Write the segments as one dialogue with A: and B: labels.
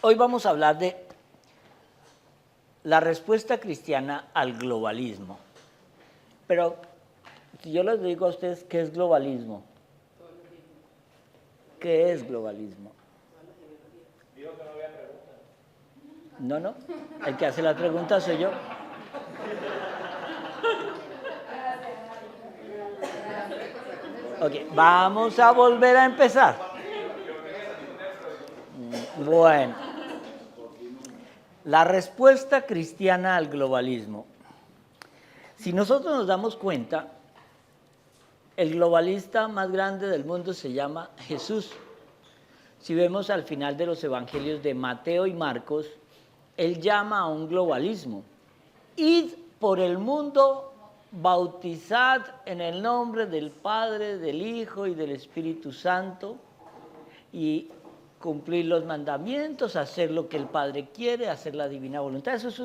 A: Hoy vamos a hablar de la respuesta cristiana al globalismo. Pero si yo les digo a ustedes qué es globalismo, ¿qué es globalismo? No, el que hace la pregunta soy yo. Ok, vamos a volver a empezar. Bueno, la respuesta cristiana al globalismo. Si nosotros nos damos cuenta, el globalista más grande del mundo se llama Jesús. Si vemos al final de los evangelios de Mateo y Marcos, él llama a un globalismo. Id por el mundo, bautizad en el nombre del Padre, del Hijo y del Espíritu Santo, y cumplir los mandamientos, hacer lo que el Padre quiere, hacer la divina voluntad. Eso es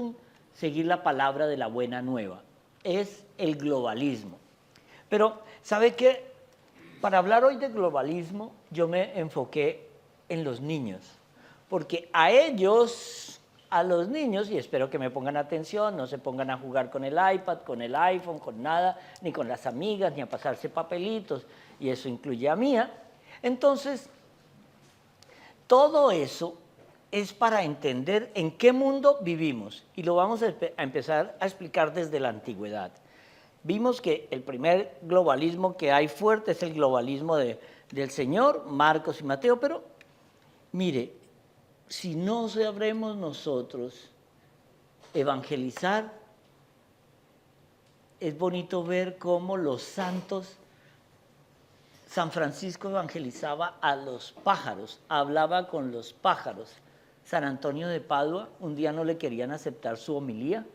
A: seguir la palabra de la buena nueva. Es el globalismo. Pero, ¿sabe qué? Para hablar hoy de globalismo, yo me enfoqué en los niños, porque a los niños, y espero que me pongan atención, no se pongan a jugar con el iPad, con el iPhone, con nada, ni con las amigas, ni a pasarse papelitos, y eso incluye a Mía. Entonces, todo eso es para entender en qué mundo vivimos, y lo vamos a empezar a explicar desde la antigüedad. Vimos que el primer globalismo que hay fuerte es el globalismo del Señor, Marcos y Mateo, pero mire, si no sabremos nosotros evangelizar, es bonito ver cómo los santos, San Francisco evangelizaba a los pájaros, hablaba con los pájaros. San Antonio de Padua, un día no le querían aceptar su homilía,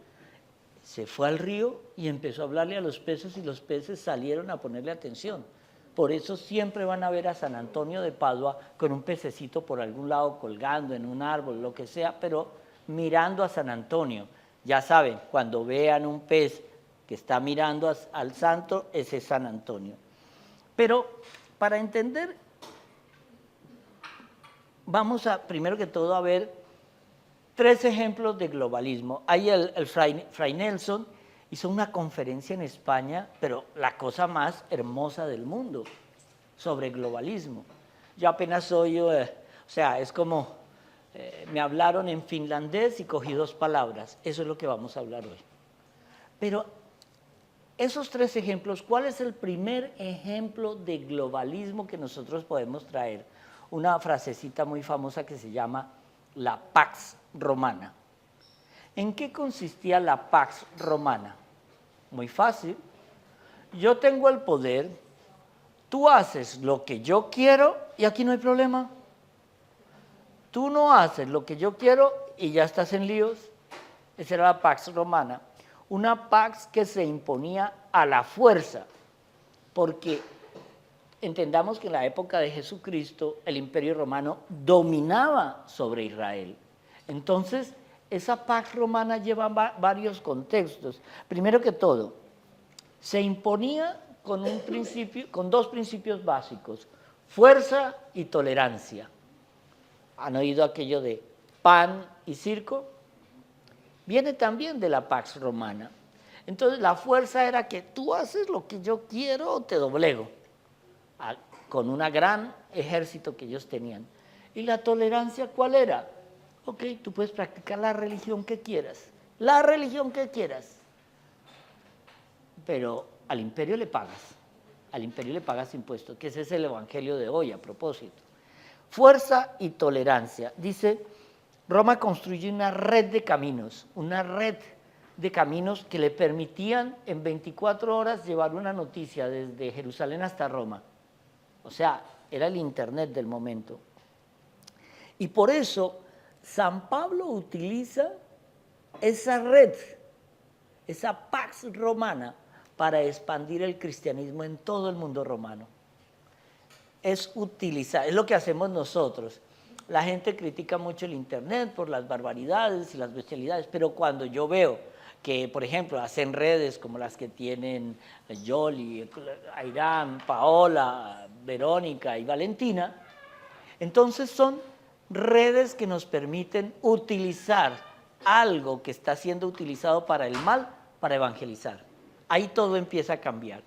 A: se fue al río y empezó a hablarle a los peces y los peces salieron a ponerle atención. Por eso siempre van a ver a San Antonio de Padua con un pececito por algún lado colgando en un árbol, lo que sea, pero mirando a San Antonio. Ya saben, cuando vean un pez que está mirando al santo, ese es San Antonio. Pero para entender, vamos a, primero que todo, a ver 3 ejemplos de globalismo. Ahí el Fray Nelson hizo una conferencia en España, pero la cosa más hermosa del mundo, sobre globalismo. Yo apenas soy, es como, me hablaron en finlandés y cogí 2 palabras. Eso es lo que vamos a hablar hoy. Pero esos 3 ejemplos, ¿cuál es el primer ejemplo de globalismo que nosotros podemos traer? Una frasecita muy famosa que se llama la Pax Romana. ¿En qué consistía la Pax Romana? Muy fácil. Yo tengo el poder, tú haces lo que yo quiero y aquí no hay problema. Tú no haces lo que yo quiero y ya estás en líos. Esa era la Pax Romana. Una Pax que se imponía a la fuerza, porque entendamos que en la época de Jesucristo el Imperio Romano dominaba sobre Israel. Entonces, esa Pax Romana lleva varios contextos. Primero que todo, se imponía con 2 principios básicos: fuerza y tolerancia. ¿Han oído aquello de pan y circo? Viene también de la Pax Romana. Entonces, la fuerza era que tú haces lo que yo quiero o te doblego, con un gran ejército que ellos tenían. ¿Y la tolerancia cuál era? Ok, tú puedes practicar la religión que quieras, pero al imperio le pagas impuestos, que ese es el evangelio de hoy a propósito. Fuerza y tolerancia. Dice, Roma construyó una red de caminos que le permitían en 24 horas llevar una noticia desde Jerusalén hasta Roma. O sea, era el internet del momento. Y por eso San Pablo utiliza esa red, esa Pax Romana, para expandir el cristianismo en todo el mundo romano. Es lo que hacemos nosotros. La gente critica mucho el internet por las barbaridades y las bestialidades, pero cuando yo veo que, por ejemplo, hacen redes como las que tienen Yoli, Airán, Paola, Verónica y Valentina, entonces son redes que nos permiten utilizar algo que está siendo utilizado para el mal, para evangelizar. Ahí todo empieza a cambiar.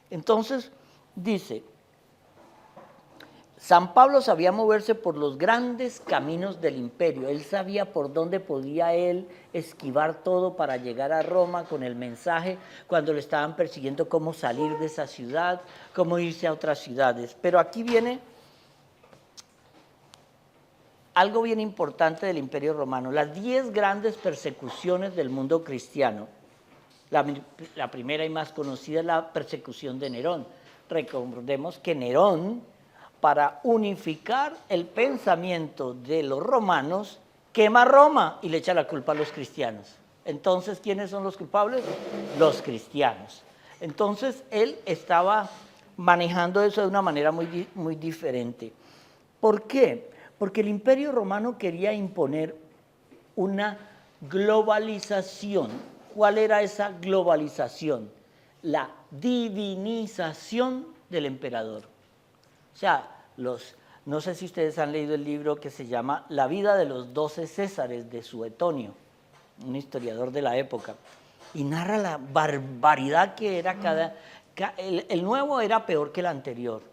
A: Entonces, dice, San Pablo sabía moverse por los grandes caminos del imperio. Él sabía por dónde podía él esquivar todo para llegar a Roma con el mensaje cuando le estaban persiguiendo, cómo salir de esa ciudad, cómo irse a otras ciudades. Pero aquí viene algo bien importante del Imperio Romano, las 10 grandes persecuciones del mundo cristiano. La primera y más conocida es la persecución de Nerón. Recordemos que Nerón, para unificar el pensamiento de los romanos, quema Roma y le echa la culpa a los cristianos. Entonces, ¿quiénes son los culpables? Los cristianos. Entonces, él estaba manejando eso de una manera muy diferente. ¿Por qué? Porque el Imperio Romano quería imponer una globalización. ¿Cuál era esa globalización? La divinización del emperador. O sea, no sé si ustedes han leído el libro que se llama La vida de los 12 Césares, de Suetonio, un historiador de la época, y narra la barbaridad que era el nuevo era peor que el anterior.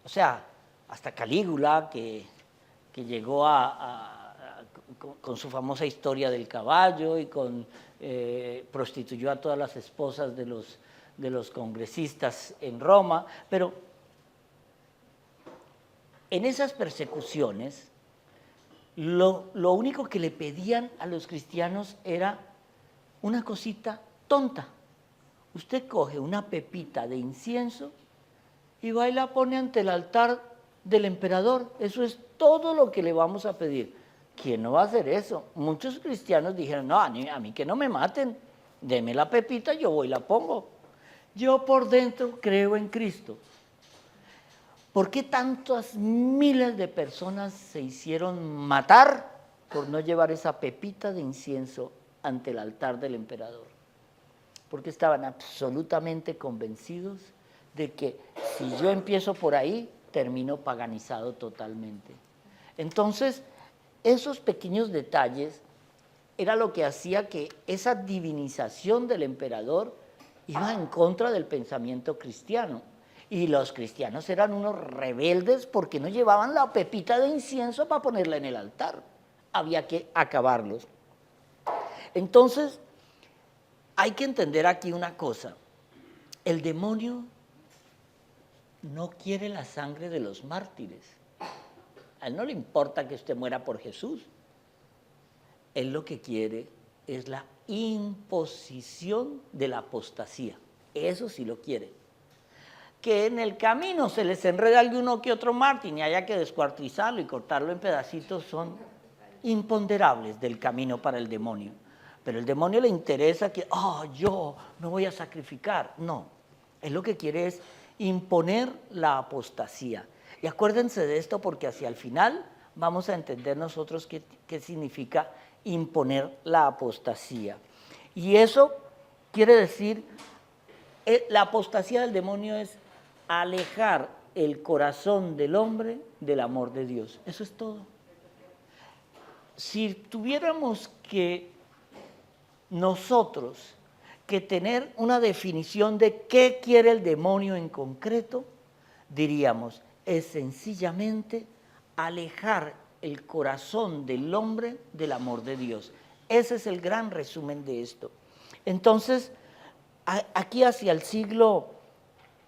A: O sea, hasta Calígula, que llegó con su famosa historia del caballo y prostituyó a todas las esposas de los congresistas en Roma, pero en esas persecuciones, lo único que le pedían a los cristianos era una cosita tonta. Usted coge una pepita de incienso y va y la pone ante el altar del emperador. Eso es todo lo que le vamos a pedir. ¿Quién no va a hacer eso? Muchos cristianos dijeron, no, a mí que no me maten, deme la pepita, yo voy y la pongo. Yo por dentro creo en Cristo. ¿Por qué tantas miles de personas se hicieron matar por no llevar esa pepita de incienso ante el altar del emperador? Porque estaban absolutamente convencidos de que si yo empiezo por ahí, termino paganizado totalmente. Entonces, esos pequeños detalles era lo que hacía que esa divinización del emperador iba en contra del pensamiento cristiano. Y los cristianos eran unos rebeldes porque no llevaban la pepita de incienso para ponerla en el altar. Había que acabarlos. Entonces, hay que entender aquí una cosa. El demonio no quiere la sangre de los mártires. A él no le importa que usted muera por Jesús. Él lo que quiere es la imposición de la apostasía. Eso sí lo quiere. Que en el camino se les enreda alguno que otro mártir y haya que descuartizarlo y cortarlo en pedacitos, son imponderables del camino para el demonio. Pero el demonio le interesa que, yo no voy a sacrificar. No, él lo que quiere es imponer la apostasía. Y acuérdense de esto porque hacia el final vamos a entender nosotros qué significa imponer la apostasía. Y eso quiere decir, la apostasía del demonio es alejar el corazón del hombre del amor de Dios. Eso es todo. Si tuviéramos que nosotros que tener una definición de qué quiere el demonio en concreto, diríamos, es sencillamente alejar el corazón del hombre del amor de Dios. Ese es el gran resumen de esto. Entonces, aquí hacia el siglo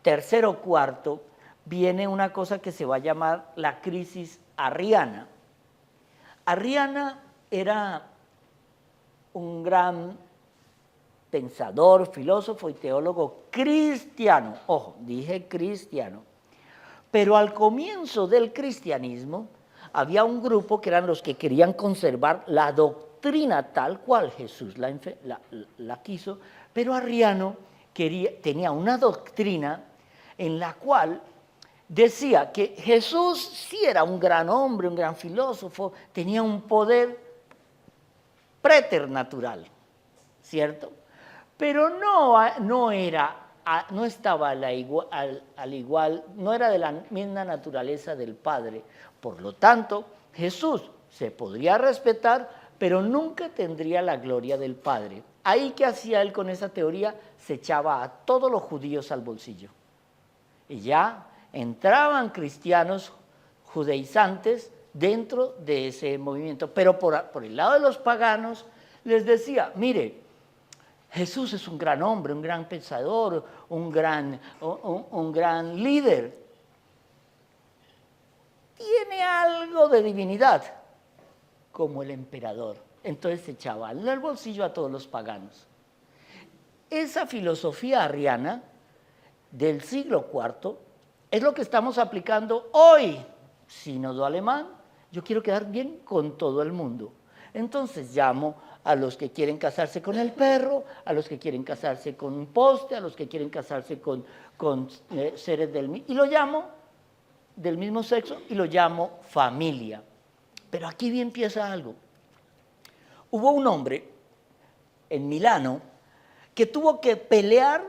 A: III o IV viene una cosa que se va a llamar la crisis arriana. Arriana era un gran pensador, filósofo y teólogo cristiano. Ojo, dije cristiano. Pero al comienzo del cristianismo había un grupo que eran los que querían conservar la doctrina tal cual Jesús la quiso, pero Arriano tenía una doctrina en la cual decía que Jesús sí era un gran hombre, un gran filósofo, tenía un poder preternatural, ¿cierto? Pero no estaba al igual, no era de la misma naturaleza del Padre. Por lo tanto, Jesús se podría respetar, pero nunca tendría la gloria del Padre. Ahí, ¿qué hacía él con esa teoría? Se echaba a todos los judíos al bolsillo. Y ya entraban cristianos judaizantes dentro de ese movimiento. Pero por el lado de los paganos les decía, mire, Jesús es un gran hombre, un gran pensador, un gran líder. Tiene algo de divinidad, como el emperador. Entonces se echaba en el bolsillo a todos los paganos. Esa filosofía arriana del siglo IV es lo que estamos aplicando hoy. Sínodo alemán, yo quiero quedar bien con todo el mundo. Entonces llamo a los que quieren casarse con el perro, a los que quieren casarse con un poste, a los que quieren casarse con seres y lo llamo del mismo sexo y lo llamo familia. Pero aquí bien empieza algo. Hubo un hombre en Milano que tuvo que pelear,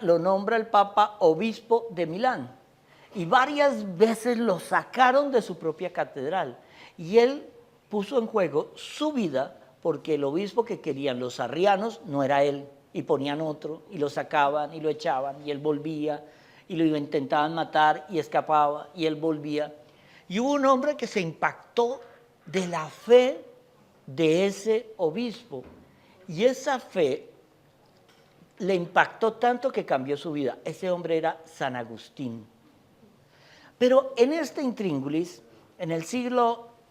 A: lo nombra el Papa obispo de Milán, y varias veces lo sacaron de su propia catedral, y él puso en juego su vida porque el obispo que querían los arrianos no era él, y ponían otro, y lo sacaban, y lo echaban, y él volvía, y lo intentaban matar, y escapaba, y él volvía. Y hubo un hombre que se impactó de la fe de ese obispo, y esa fe le impactó tanto que cambió su vida. Ese hombre era San Agustín. Pero en este intríngulis,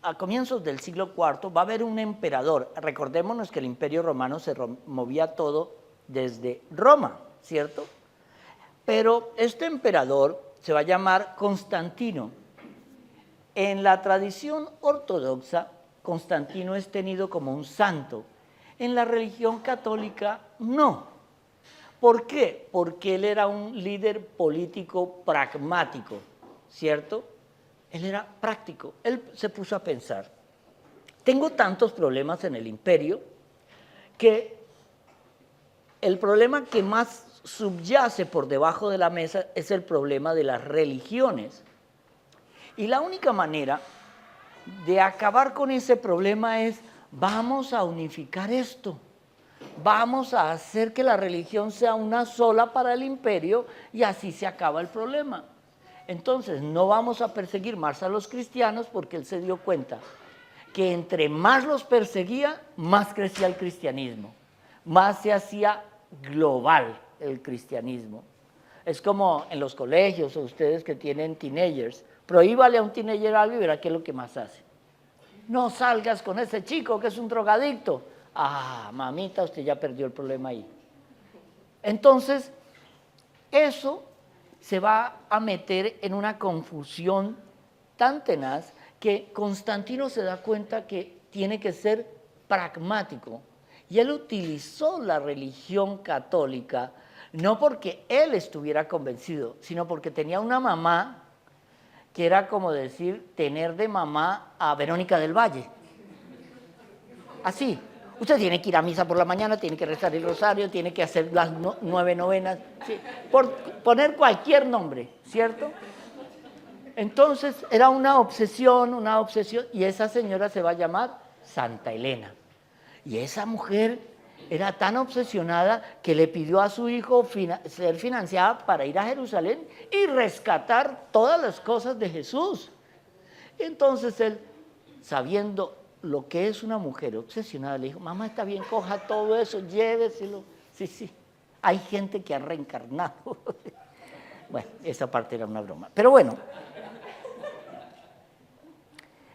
A: a comienzos del siglo IV, va a haber un emperador. Recordémonos que el Imperio Romano se movía todo desde Roma, ¿cierto? Pero este emperador se va a llamar Constantino. En la tradición ortodoxa, Constantino es tenido como un santo. En la religión católica, no. ¿Por qué? Porque él era un líder político pragmático, ¿cierto? Él era práctico. Él se puso a pensar, tengo tantos problemas en el imperio que el problema que más subyace por debajo de la mesa es el problema de las religiones. Y la única manera de acabar con ese problema es, vamos a unificar esto. Vamos a hacer que la religión sea una sola para el imperio y así se acaba el problema. Entonces, no vamos a perseguir más a los cristianos porque él se dio cuenta que entre más los perseguía, más crecía el cristianismo, más se hacía global el cristianismo. Es como en los colegios o ustedes que tienen teenagers, prohíbale a un teenager algo y verá qué es lo que más hace. No salgas con ese chico que es un drogadicto. Ah, mamita, usted ya perdió el problema ahí. Entonces, eso se va a meter en una confusión tan tenaz que Constantino se da cuenta que tiene que ser pragmático. Y él utilizó la religión católica no porque él estuviera convencido, sino porque tenía una mamá que era como decir tener de mamá a Verónica del Valle. Así. Usted tiene que ir a misa por la mañana, tiene que rezar el rosario, tiene que hacer las 9 novenas, ¿sí? Por poner cualquier nombre, ¿cierto? Entonces era una obsesión, y esa señora se va a llamar Santa Elena. Y esa mujer era tan obsesionada que le pidió a su hijo ser financiada para ir a Jerusalén y rescatar todas las cosas de Jesús. Entonces él, sabiendo lo que es una mujer obsesionada, le dijo, mamá, está bien, coja todo eso, lléveselo. Sí, hay gente que ha reencarnado. Bueno, esa parte era una broma. Pero bueno,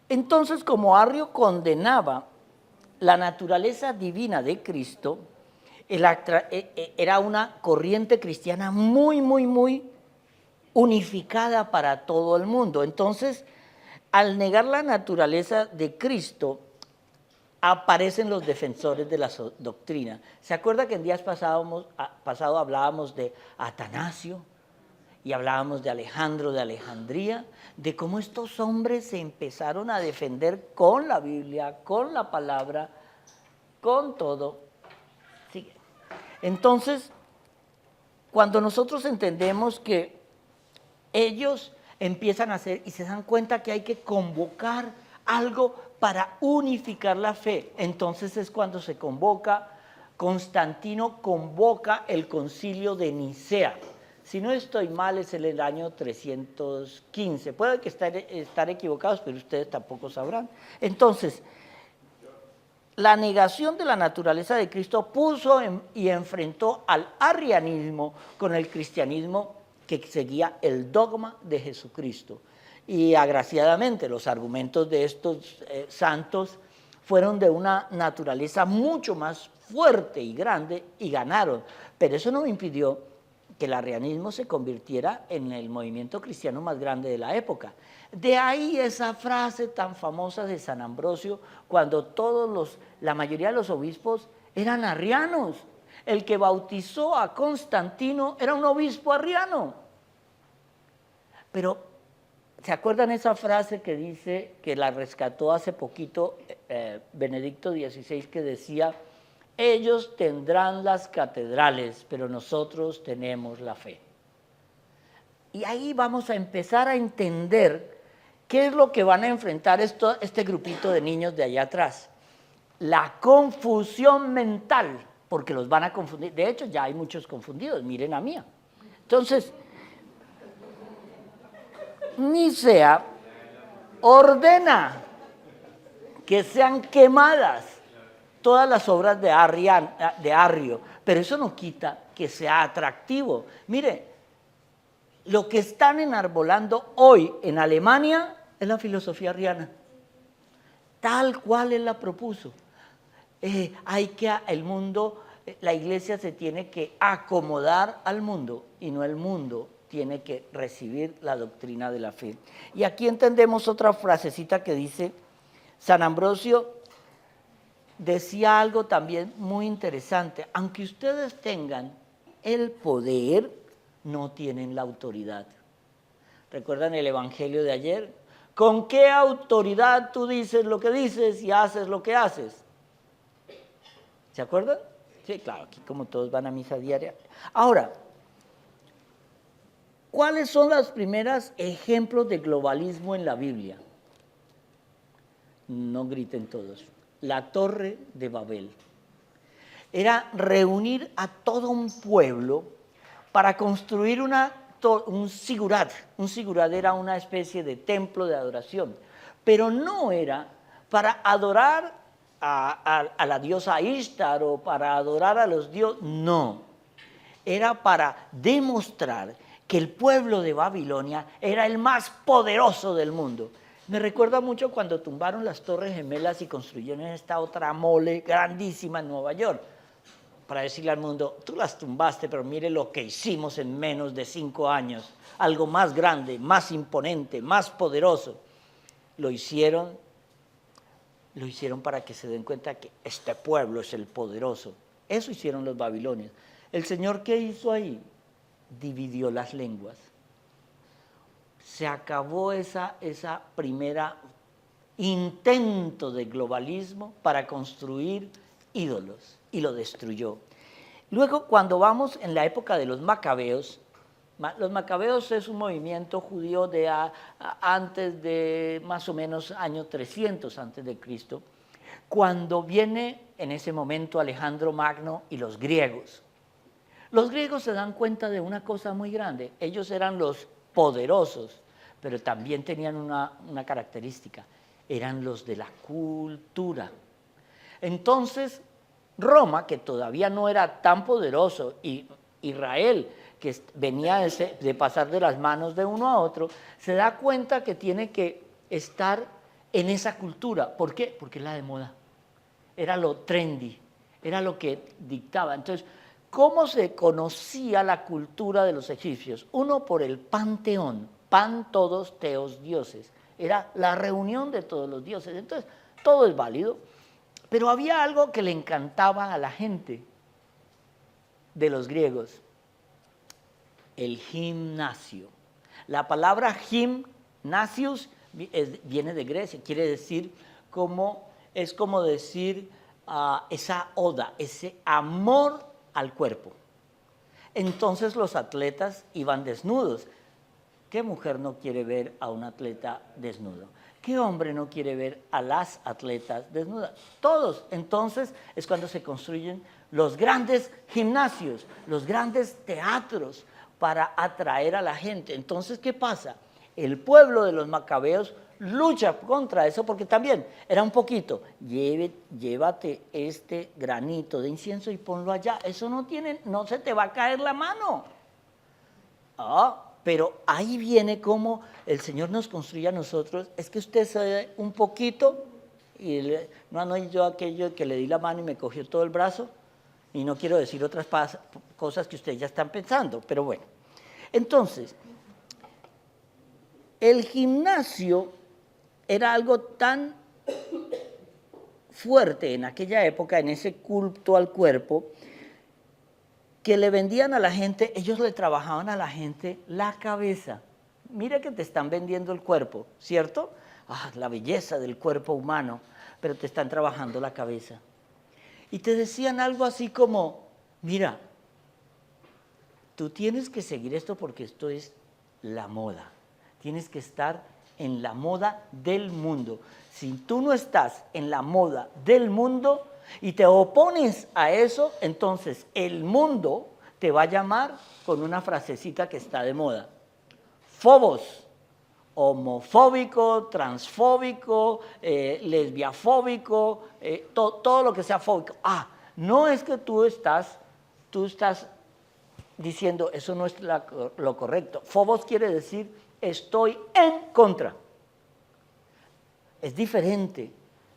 A: entonces como Arrio condenaba la naturaleza divina de Cristo, era una corriente cristiana muy, muy, muy unificada para todo el mundo. Entonces, al negar la naturaleza de Cristo, aparecen los defensores de la doctrina. ¿Se acuerda que en días pasados hablábamos de Atanasio y hablábamos de Alejandro de Alejandría? De cómo estos hombres se empezaron a defender con la Biblia, con la palabra, con todo. ¿Sí? Entonces, cuando nosotros entendemos que ellos empiezan a hacer y se dan cuenta que hay que convocar algo para unificar la fe. Entonces es cuando se convoca, Constantino convoca el concilio de Nicea. Si no estoy mal, es el año 315. Puede que estar equivocados, pero ustedes tampoco sabrán. Entonces, la negación de la naturaleza de Cristo puso y enfrentó al arrianismo con el cristianismo que seguía el dogma de Jesucristo. Y agraciadamente los argumentos de estos santos fueron de una naturaleza mucho más fuerte y grande y ganaron. Pero eso no impidió que el arrianismo se convirtiera en el movimiento cristiano más grande de la época. De ahí esa frase tan famosa de San Ambrosio, cuando la mayoría de los obispos eran arrianos. El que bautizó a Constantino era un obispo arriano. Pero, ¿se acuerdan esa frase que dice, que la rescató hace poquito Benedicto XVI, que decía: ellos tendrán las catedrales, pero nosotros tenemos la fe? Y ahí vamos a empezar a entender qué es lo que van a enfrentar este grupito de niños de allá atrás. La confusión mental, porque los van a confundir. De hecho, ya hay muchos confundidos, miren a mí. Entonces, Nicea ordena que sean quemadas todas las obras de Arrio, pero eso no quita que sea atractivo. Mire, lo que están enarbolando hoy en Alemania es la filosofía arriana, tal cual él la propuso. La iglesia se tiene que acomodar al mundo y no el mundo tiene que recibir la doctrina de la fe. Y aquí entendemos otra frasecita que dice San Ambrosio. Decía algo también muy interesante: aunque ustedes tengan el poder, no tienen la autoridad. ¿Recuerdan el evangelio de ayer? ¿Con qué autoridad tú dices lo que dices y haces lo que haces? ¿Se acuerdan? Sí, claro, aquí como todos van a misa diaria. Ahora, ¿cuáles son los primeros ejemplos de globalismo en la Biblia? No griten todos. La Torre de Babel. Era reunir a todo un pueblo para construir un sigurat. Un sigurat era una especie de templo de adoración, pero no era para adorar a la diosa Ishtar o para adorar a los dioses, no. Era para demostrar que el pueblo de Babilonia era el más poderoso del mundo. Me recuerda mucho cuando tumbaron las Torres Gemelas y construyeron esta otra mole grandísima en Nueva York, para decirle al mundo: tú las tumbaste, pero mire lo que hicimos en menos de 5 años, algo más grande, más imponente, más poderoso. Lo hicieron para que se den cuenta que este pueblo es el poderoso. Eso hicieron los babilonios. ¿El Señor qué hizo ahí? Dividió las lenguas. Se acabó esa primera intento de globalismo para construir ídolos y lo destruyó. Luego, cuando vamos en la época de los macabeos es un movimiento judío de antes de más o menos año 300 antes de Cristo, cuando viene en ese momento Alejandro Magno y los griegos. Los griegos se dan cuenta de una cosa muy grande: ellos eran los poderosos, pero también tenían una característica: eran los de la cultura. Entonces, Roma, que todavía no era tan poderoso, y Israel, que venía de pasar de las manos de uno a otro, se da cuenta que tiene que estar en esa cultura. ¿Por qué? Porque es la de moda. Era lo trendy, era lo que dictaba. Entonces, ¿cómo se conocía la cultura de los egipcios? Uno, por el panteón, pan todos, teos dioses. Era la reunión de todos los dioses. Entonces, todo es válido. Pero había algo que le encantaba a la gente de los griegos: el gimnasio. La palabra gimnasios viene de Grecia, quiere decir es como decir esa oda, ese amor al cuerpo. Entonces los atletas iban desnudos. ¿Qué mujer no quiere ver a un atleta desnudo? ¿Qué hombre no quiere ver a las atletas desnudas? Todos. Entonces es cuando se construyen los grandes gimnasios, los grandes teatros para atraer a la gente. Entonces, ¿qué pasa? El pueblo de los macabeos lucha contra eso porque también era un poquito, llévate este granito de incienso y ponlo allá. Eso no se te va a caer la mano. Pero ahí viene cómo el Señor nos construye a nosotros. Es que usted sabe un poquito, y no yo aquello que le di la mano y me cogió todo el brazo, y no quiero decir otras cosas que ustedes ya están pensando, pero bueno. Entonces, el gimnasio era algo tan fuerte en aquella época, en ese culto al cuerpo, que le vendían a la gente, ellos le trabajaban a la gente la cabeza. Mira que te están vendiendo el cuerpo, ¿cierto? La belleza del cuerpo humano, pero te están trabajando la cabeza. Y te decían algo así como, mira, tú tienes que seguir esto porque esto es la moda. Tienes que estar en la moda del mundo. Si tú no estás en la moda del mundo y te opones a eso, entonces el mundo te va a llamar con una frasecita que está de moda. Fobos, homofóbico, transfóbico, lesbiafóbico, todo lo que sea fóbico. No es que tú estás diciendo eso no es lo correcto. Fobos quiere decir estoy en contra. Es diferente.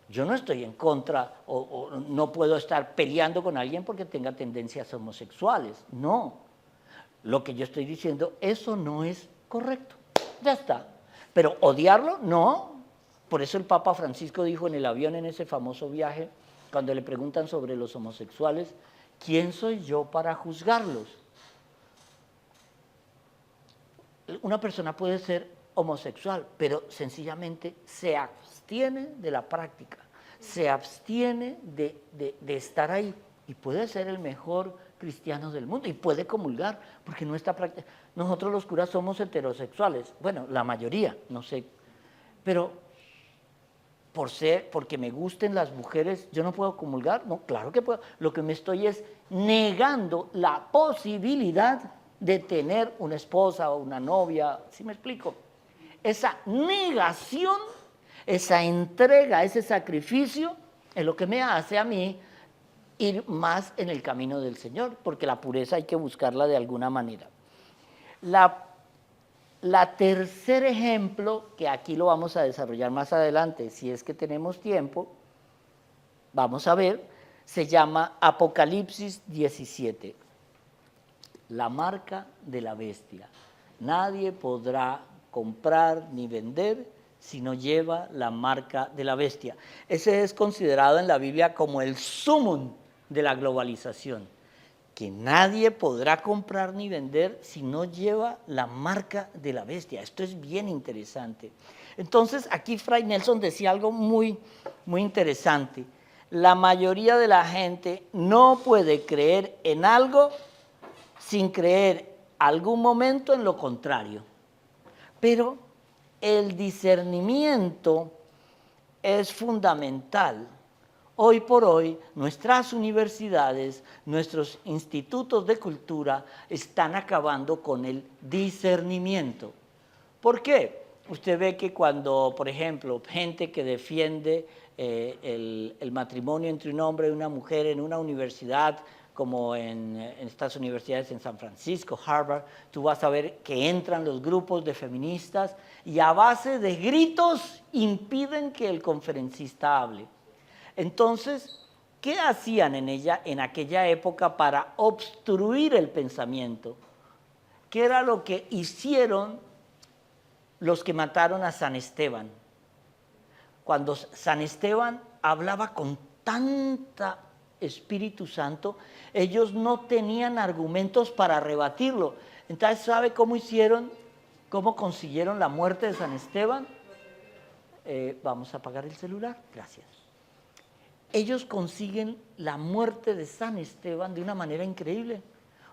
A: Yo no estoy en contra o no puedo estar peleando con alguien porque tenga tendencias homosexuales. No. Lo que yo estoy diciendo, eso no es correcto. Ya está. Pero odiarlo, no. Por eso el Papa Francisco dijo en el avión, en ese famoso viaje, cuando le preguntan sobre los homosexuales, ¿quién soy yo para juzgarlos? Una persona puede ser homosexual, pero sencillamente se abstiene de la práctica, se abstiene de estar ahí y puede ser el mejor cristiano del mundo y puede comulgar porque no está práctica. Nosotros los curas somos heterosexuales, bueno, la mayoría, no sé, pero porque me gusten las mujeres, ¿yo no puedo comulgar? No, claro que puedo. Lo que me estoy es negando la posibilidad de tener una esposa o una novia, ¿sí me explico? Esa negación, esa entrega, ese sacrificio es lo que me hace a mí ir más en el camino del Señor, porque la pureza hay que buscarla de alguna manera. La tercer ejemplo, que aquí lo vamos a desarrollar más adelante, si es que tenemos tiempo, vamos a ver, se llama Apocalipsis 17. La marca de la bestia. Nadie podrá comprar ni vender si no lleva la marca de la bestia. Ese es considerado en la Biblia como el sumum de la globalización, que nadie podrá comprar ni vender si no lleva la marca de la bestia. Esto es bien interesante. Entonces, aquí Fray Nelson decía algo muy, muy interesante. La mayoría de la gente no puede creer en algo sin creer algún momento en lo contrario. Pero el discernimiento es fundamental. Hoy por hoy, nuestras universidades, nuestros institutos de cultura están acabando con el discernimiento. ¿Por qué? Usted ve que cuando, por ejemplo, gente que defiende el matrimonio entre un hombre y una mujer en una universidad, como en estas universidades en San Francisco, Harvard, tú vas a ver que entran los grupos de feministas y a base de gritos impiden que el conferencista hable. Entonces, ¿qué hacían en aquella época para obstruir el pensamiento? ¿Qué era lo que hicieron los que mataron a San Esteban? Cuando San Esteban hablaba con tanta Espíritu Santo, ellos no tenían argumentos para rebatirlo. Entonces, ¿sabe cómo hicieron? ¿Cómo consiguieron la muerte de San Esteban? Vamos a apagar el celular, gracias. Ellos consiguen la muerte de San Esteban de una manera increíble.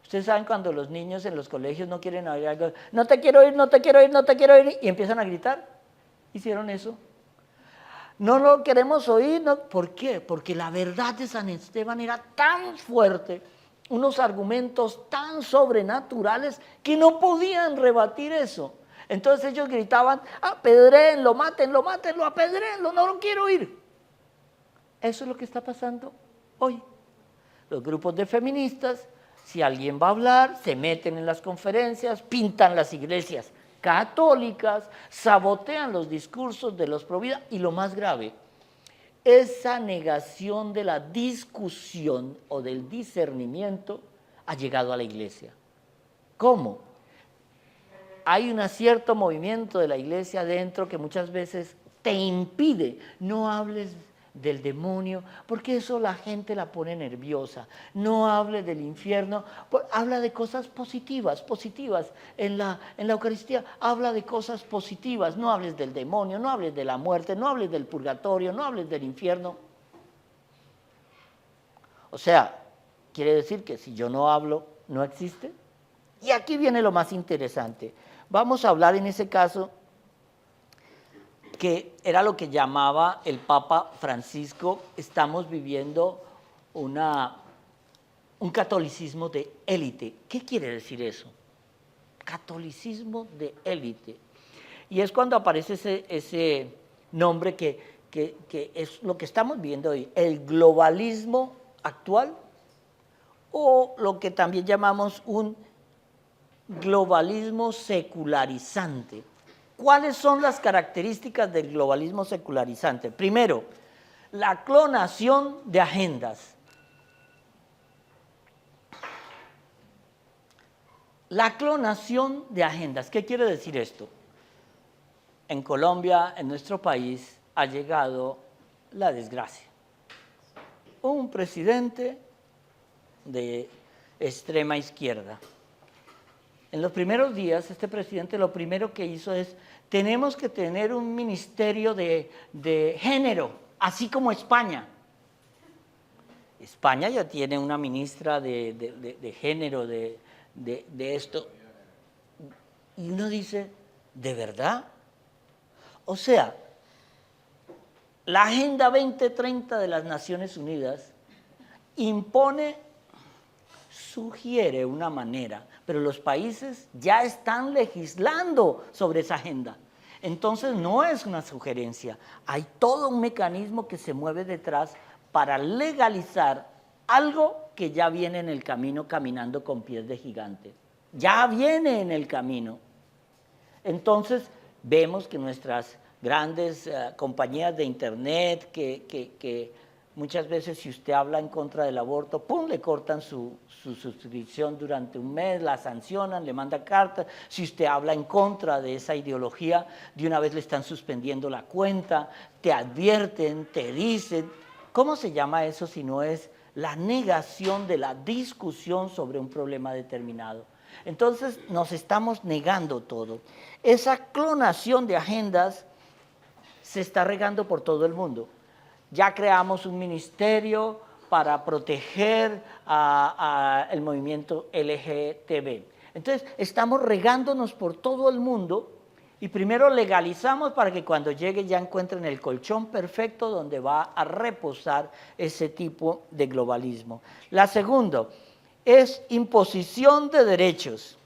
A: Ustedes saben cuando los niños en los colegios no quieren oír algo, no te quiero oír, no te quiero oír, no te quiero oír, y empiezan a gritar. Hicieron eso. No lo queremos oír. No. ¿Por qué? Porque la verdad de San Esteban era tan fuerte, unos argumentos tan sobrenaturales que no podían rebatir eso. Entonces ellos gritaban, apedréenlo, mátenlo, mátenlo, apedréenlo, no lo quiero oír. Eso es lo que está pasando hoy. Los grupos de feministas, si alguien va a hablar, se meten en las conferencias, pintan las iglesias católicas, sabotean los discursos de los pro vida y lo más grave, esa negación de la discusión o del discernimiento ha llegado a la iglesia. ¿Cómo? Hay un cierto movimiento de la iglesia dentro que muchas veces te impide, no hables del demonio, porque eso la gente la pone nerviosa. No hable del infierno, habla de cosas positivas, en la Eucaristía habla de cosas positivas, no hables del demonio, no hables de la muerte, no hables del purgatorio, no hables del infierno. O sea, quiere decir que si yo no hablo, no existe. Y aquí viene lo más interesante. Vamos a hablar en ese caso que era lo que llamaba el Papa Francisco, estamos viviendo un catolicismo de élite. ¿Qué quiere decir eso? Catolicismo de élite. Y es cuando aparece ese nombre que es lo que estamos viendo hoy, el globalismo actual, o lo que también llamamos un globalismo secularizante. ¿Cuáles son las características del globalismo secularizante? Primero, la clonación de agendas. La clonación de agendas. ¿Qué quiere decir esto? En Colombia, en nuestro país, ha llegado la desgracia. Un presidente de extrema izquierda. En los primeros días, este presidente lo primero que hizo es, tenemos que tener un ministerio de género, así como España. España ya tiene una ministra de género, de esto. Y uno dice, ¿de verdad? O sea, la Agenda 2030 de las Naciones Unidas impone, sugiere una manera, pero los países ya están legislando sobre esa agenda. Entonces no es una sugerencia, hay todo un mecanismo que se mueve detrás para legalizar algo que ya viene en el camino caminando con pies de gigante. Ya viene en el camino. Entonces vemos que nuestras grandes compañías de internet que muchas veces si usted habla en contra del aborto, ¡pum!, le cortan su suscripción durante un mes, la sancionan, le mandan cartas. Si usted habla en contra de esa ideología, de una vez le están suspendiendo la cuenta, te advierten, te dicen. ¿Cómo se llama eso si no es la negación de la discusión sobre un problema determinado? Entonces nos estamos negando todo. Esa clonación de agendas se está regando por todo el mundo. Ya creamos un ministerio para proteger el movimiento LGTB. Entonces, estamos regándonos por todo el mundo y primero legalizamos para que cuando llegue ya encuentren el colchón perfecto donde va a reposar ese tipo de globalismo. La segunda es imposición de derechos.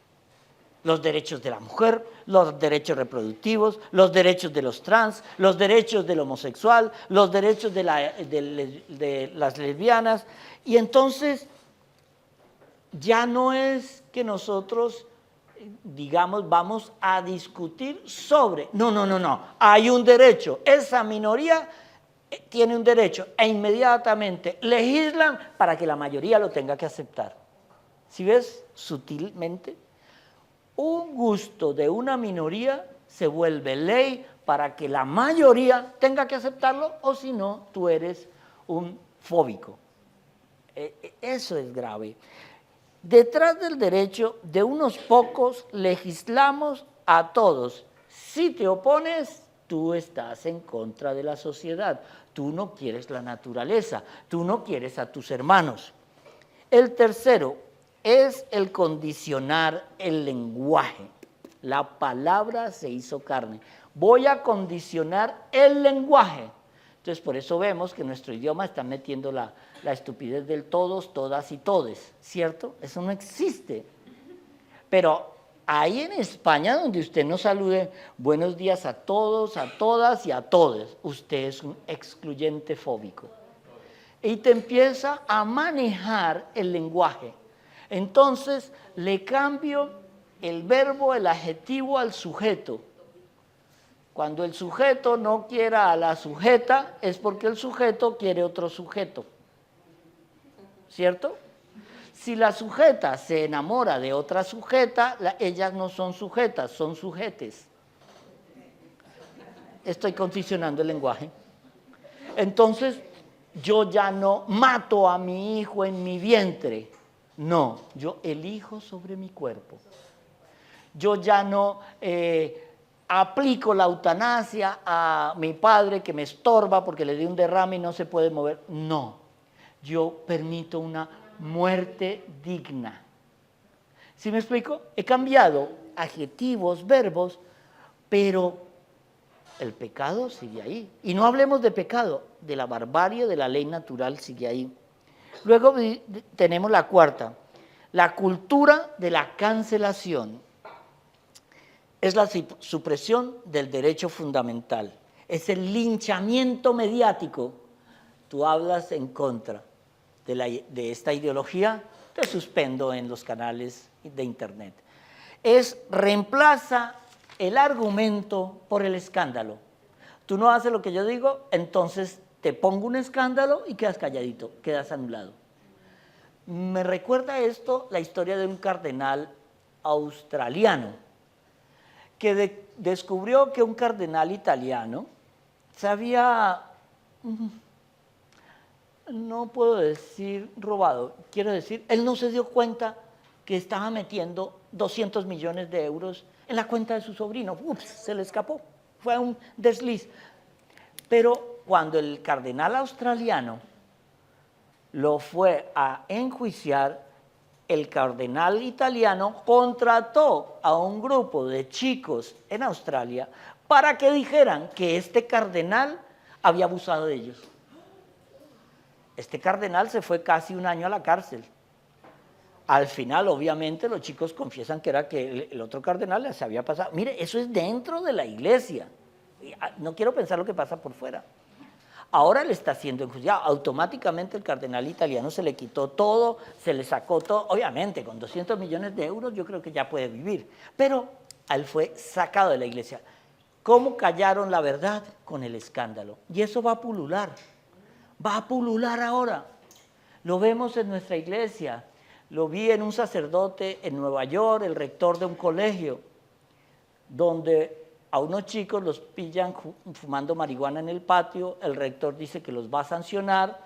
A: Los derechos de la mujer, los derechos reproductivos, los derechos de los trans, los derechos del homosexual, los derechos de las lesbianas. Y entonces ya no es que nosotros, digamos, vamos a discutir sobre, no, hay un derecho, esa minoría tiene un derecho e inmediatamente legislan para que la mayoría lo tenga que aceptar. ¿Sí ves? Sutilmente. Un gusto de una minoría se vuelve ley para que la mayoría tenga que aceptarlo, o si no, tú eres un fóbico. Eso es grave. Detrás del derecho de unos pocos legislamos a todos. Si te opones, tú estás en contra de la sociedad. Tú no quieres la naturaleza, tú no quieres a tus hermanos. El tercero es el condicionar el lenguaje. La palabra se hizo carne. Voy a condicionar el lenguaje. Entonces, por eso vemos que nuestro idioma está metiendo la estupidez del todos, todas y todes, ¿cierto? Eso no existe. Pero ahí en España, donde usted no salude buenos días a todos, a todas y a todes, usted es un excluyente fóbico. Y te empieza a manejar el lenguaje. Entonces, le cambio el verbo, el adjetivo al sujeto. Cuando el sujeto no quiera a la sujeta, es porque el sujeto quiere otro sujeto. ¿Cierto? Si la sujeta se enamora de otra sujeta, ellas no son sujetas, son sujetes. Estoy condicionando el lenguaje. Entonces, yo ya no mato a mi hijo en mi vientre. No, yo elijo sobre mi cuerpo. Yo ya no aplico la eutanasia a mi padre que me estorba porque le di un derrame y no se puede mover. No, yo permito una muerte digna. ¿Sí me explico? He cambiado adjetivos, verbos, pero el pecado sigue ahí. Y no hablemos de pecado, de la barbarie de la ley natural sigue ahí. Luego tenemos la cuarta, la cultura de la cancelación. Es la supresión del derecho fundamental, es el linchamiento mediático. Tú hablas en contra de esta ideología, te suspendo en los canales de internet. Reemplaza el argumento por el escándalo. Tú no haces lo que yo digo, entonces te pongo un escándalo y quedas calladito, quedas anulado. Me recuerda esto la historia de un cardenal australiano que descubrió que un cardenal italiano se había, no puedo decir robado, quiero decir, él no se dio cuenta que estaba metiendo 200 millones de euros en la cuenta de su sobrino. Ups, se le escapó, fue un desliz. Pero cuando el cardenal australiano lo fue a enjuiciar, el cardenal italiano contrató a un grupo de chicos en Australia para que dijeran que este cardenal había abusado de ellos. Este cardenal se fue casi un año a la cárcel. Al final, obviamente, los chicos confiesan que era que el otro cardenal les había pasado. Mire, eso es dentro de la iglesia. No quiero pensar lo que pasa por fuera. Ahora le está siendo enjuiciado. Automáticamente el cardenal italiano se le quitó todo, se le sacó todo. Obviamente, con 200 millones de euros yo creo que ya puede vivir. Pero él fue sacado de la iglesia. ¿Cómo callaron la verdad? Con el escándalo. Y eso va a pulular. Va a pulular ahora. Lo vemos en nuestra iglesia. Lo vi en un sacerdote en Nueva York, el rector de un colegio, donde a unos chicos los pillan fumando marihuana en el patio, el rector dice que los va a sancionar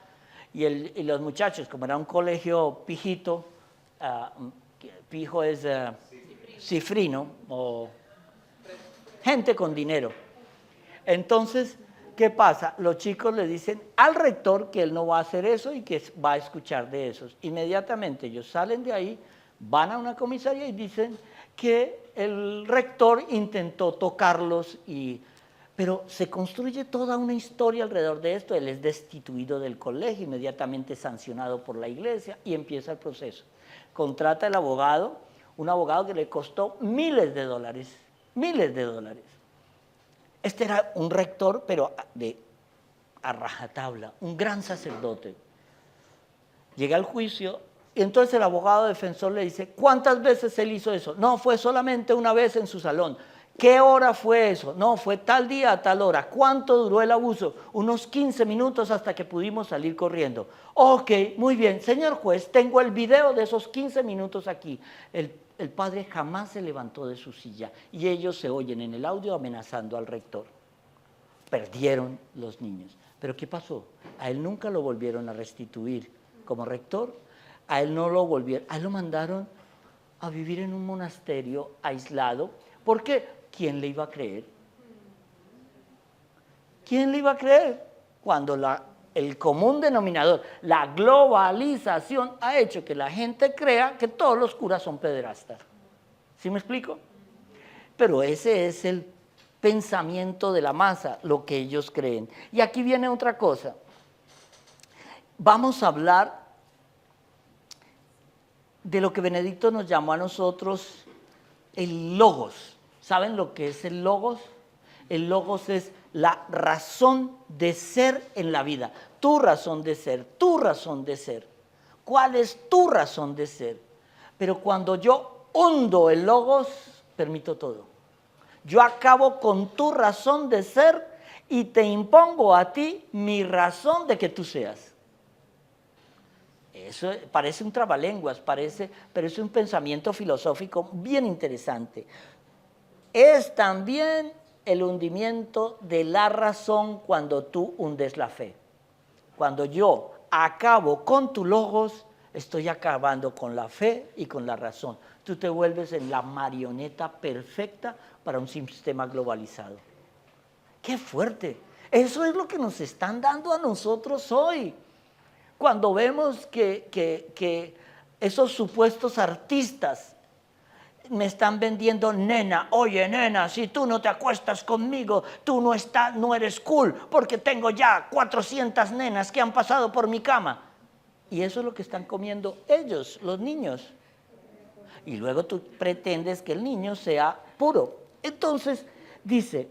A: y los muchachos, como era un colegio pijito, pijo es cifrino o gente con dinero. Entonces, ¿qué pasa? Los chicos le dicen al rector que él no va a hacer eso y que va a escuchar de esos. Inmediatamente ellos salen de ahí, van a una comisaría y dicen que el rector intentó tocarlos, pero se construye toda una historia alrededor de esto. Él es destituido del colegio, inmediatamente sancionado por la iglesia y empieza el proceso. Contrata el abogado, un abogado que le costó miles de dólares. Este era un rector, pero a rajatabla, un gran sacerdote. Llega al juicio. Y entonces el abogado defensor le dice, ¿cuántas veces él hizo eso? No, fue solamente una vez en su salón. ¿Qué hora fue eso? No, fue tal día a tal hora. ¿Cuánto duró el abuso? Unos 15 minutos hasta que pudimos salir corriendo. Ok, muy bien, señor juez, tengo el video de esos 15 minutos aquí. El padre jamás se levantó de su silla y ellos se oyen en el audio amenazando al rector. Perdieron los niños. ¿Pero qué pasó? A él nunca lo volvieron a restituir como rector. A él no lo volvieron, a él lo mandaron a vivir en un monasterio aislado. ¿Por qué? ¿Quién le iba a creer? ¿Quién le iba a creer? Cuando el común denominador, la globalización, ha hecho que la gente crea que todos los curas son pederastas. ¿Sí me explico? Pero ese es el pensamiento de la masa, lo que ellos creen. Y aquí viene otra cosa. Vamos a hablar de lo que Benedicto nos llamó a nosotros el logos. ¿Saben lo que es el logos? El logos es la razón de ser en la vida. Tu razón de ser, tu razón de ser. ¿Cuál es tu razón de ser? Pero cuando yo hundo el logos, permito todo. Yo acabo con tu razón de ser y te impongo a ti mi razón de que tú seas. Eso parece un trabalenguas, pero es un pensamiento filosófico bien interesante. Es también el hundimiento de la razón cuando tú hundes la fe. Cuando yo acabo con tu logos, estoy acabando con la fe y con la razón. Tú te vuelves en la marioneta perfecta para un sistema globalizado. ¡Qué fuerte! Eso es lo que nos están dando a nosotros hoy. Cuando vemos que esos supuestos artistas me están vendiendo, nena, oye nena, si tú no te acuestas conmigo, tú no eres cool, porque tengo ya 400 nenas que han pasado por mi cama. Y eso es lo que están comiendo ellos, los niños. Y luego tú pretendes que el niño sea puro. Entonces, dice,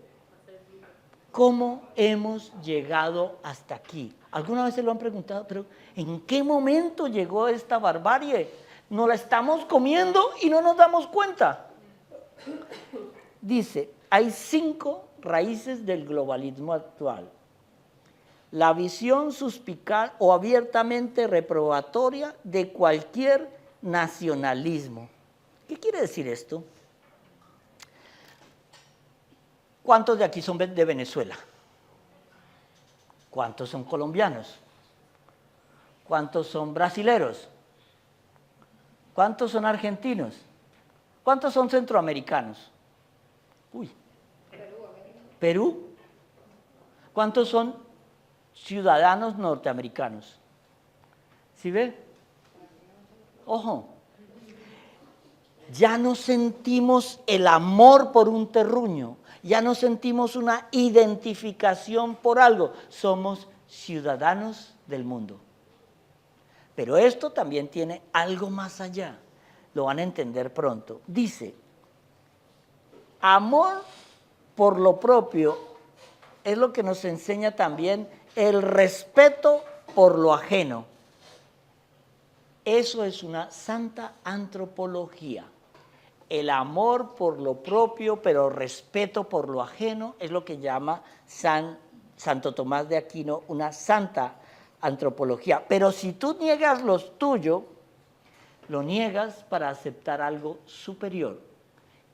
A: ¿cómo hemos llegado hasta aquí? ¿Alguna vez se lo han preguntado? Pero ¿en qué momento llegó esta barbarie? Nos la estamos comiendo y no nos damos cuenta. Dice, hay 5 raíces del globalismo actual. La visión suspicaz o abiertamente reprobatoria de cualquier nacionalismo. ¿Qué quiere decir esto? ¿Cuántos de aquí son de Venezuela? ¿Cuántos son colombianos? ¿Cuántos son brasileros? ¿Cuántos son argentinos? ¿Cuántos son centroamericanos? Uy. ¿Perú? ¿Cuántos son ciudadanos norteamericanos? ¿Sí ve? Ojo. Ya no sentimos el amor por un terruño, ya no sentimos una identificación por algo, somos ciudadanos del mundo. Pero esto también tiene algo más allá, lo van a entender pronto. Dice, amor por lo propio es lo que nos enseña también el respeto por lo ajeno. Eso es una santa antropología. El amor por lo propio, pero respeto por lo ajeno, es lo que llama Santo Tomás de Aquino una santa antropología. Pero si tú niegas lo tuyo, lo niegas para aceptar algo superior.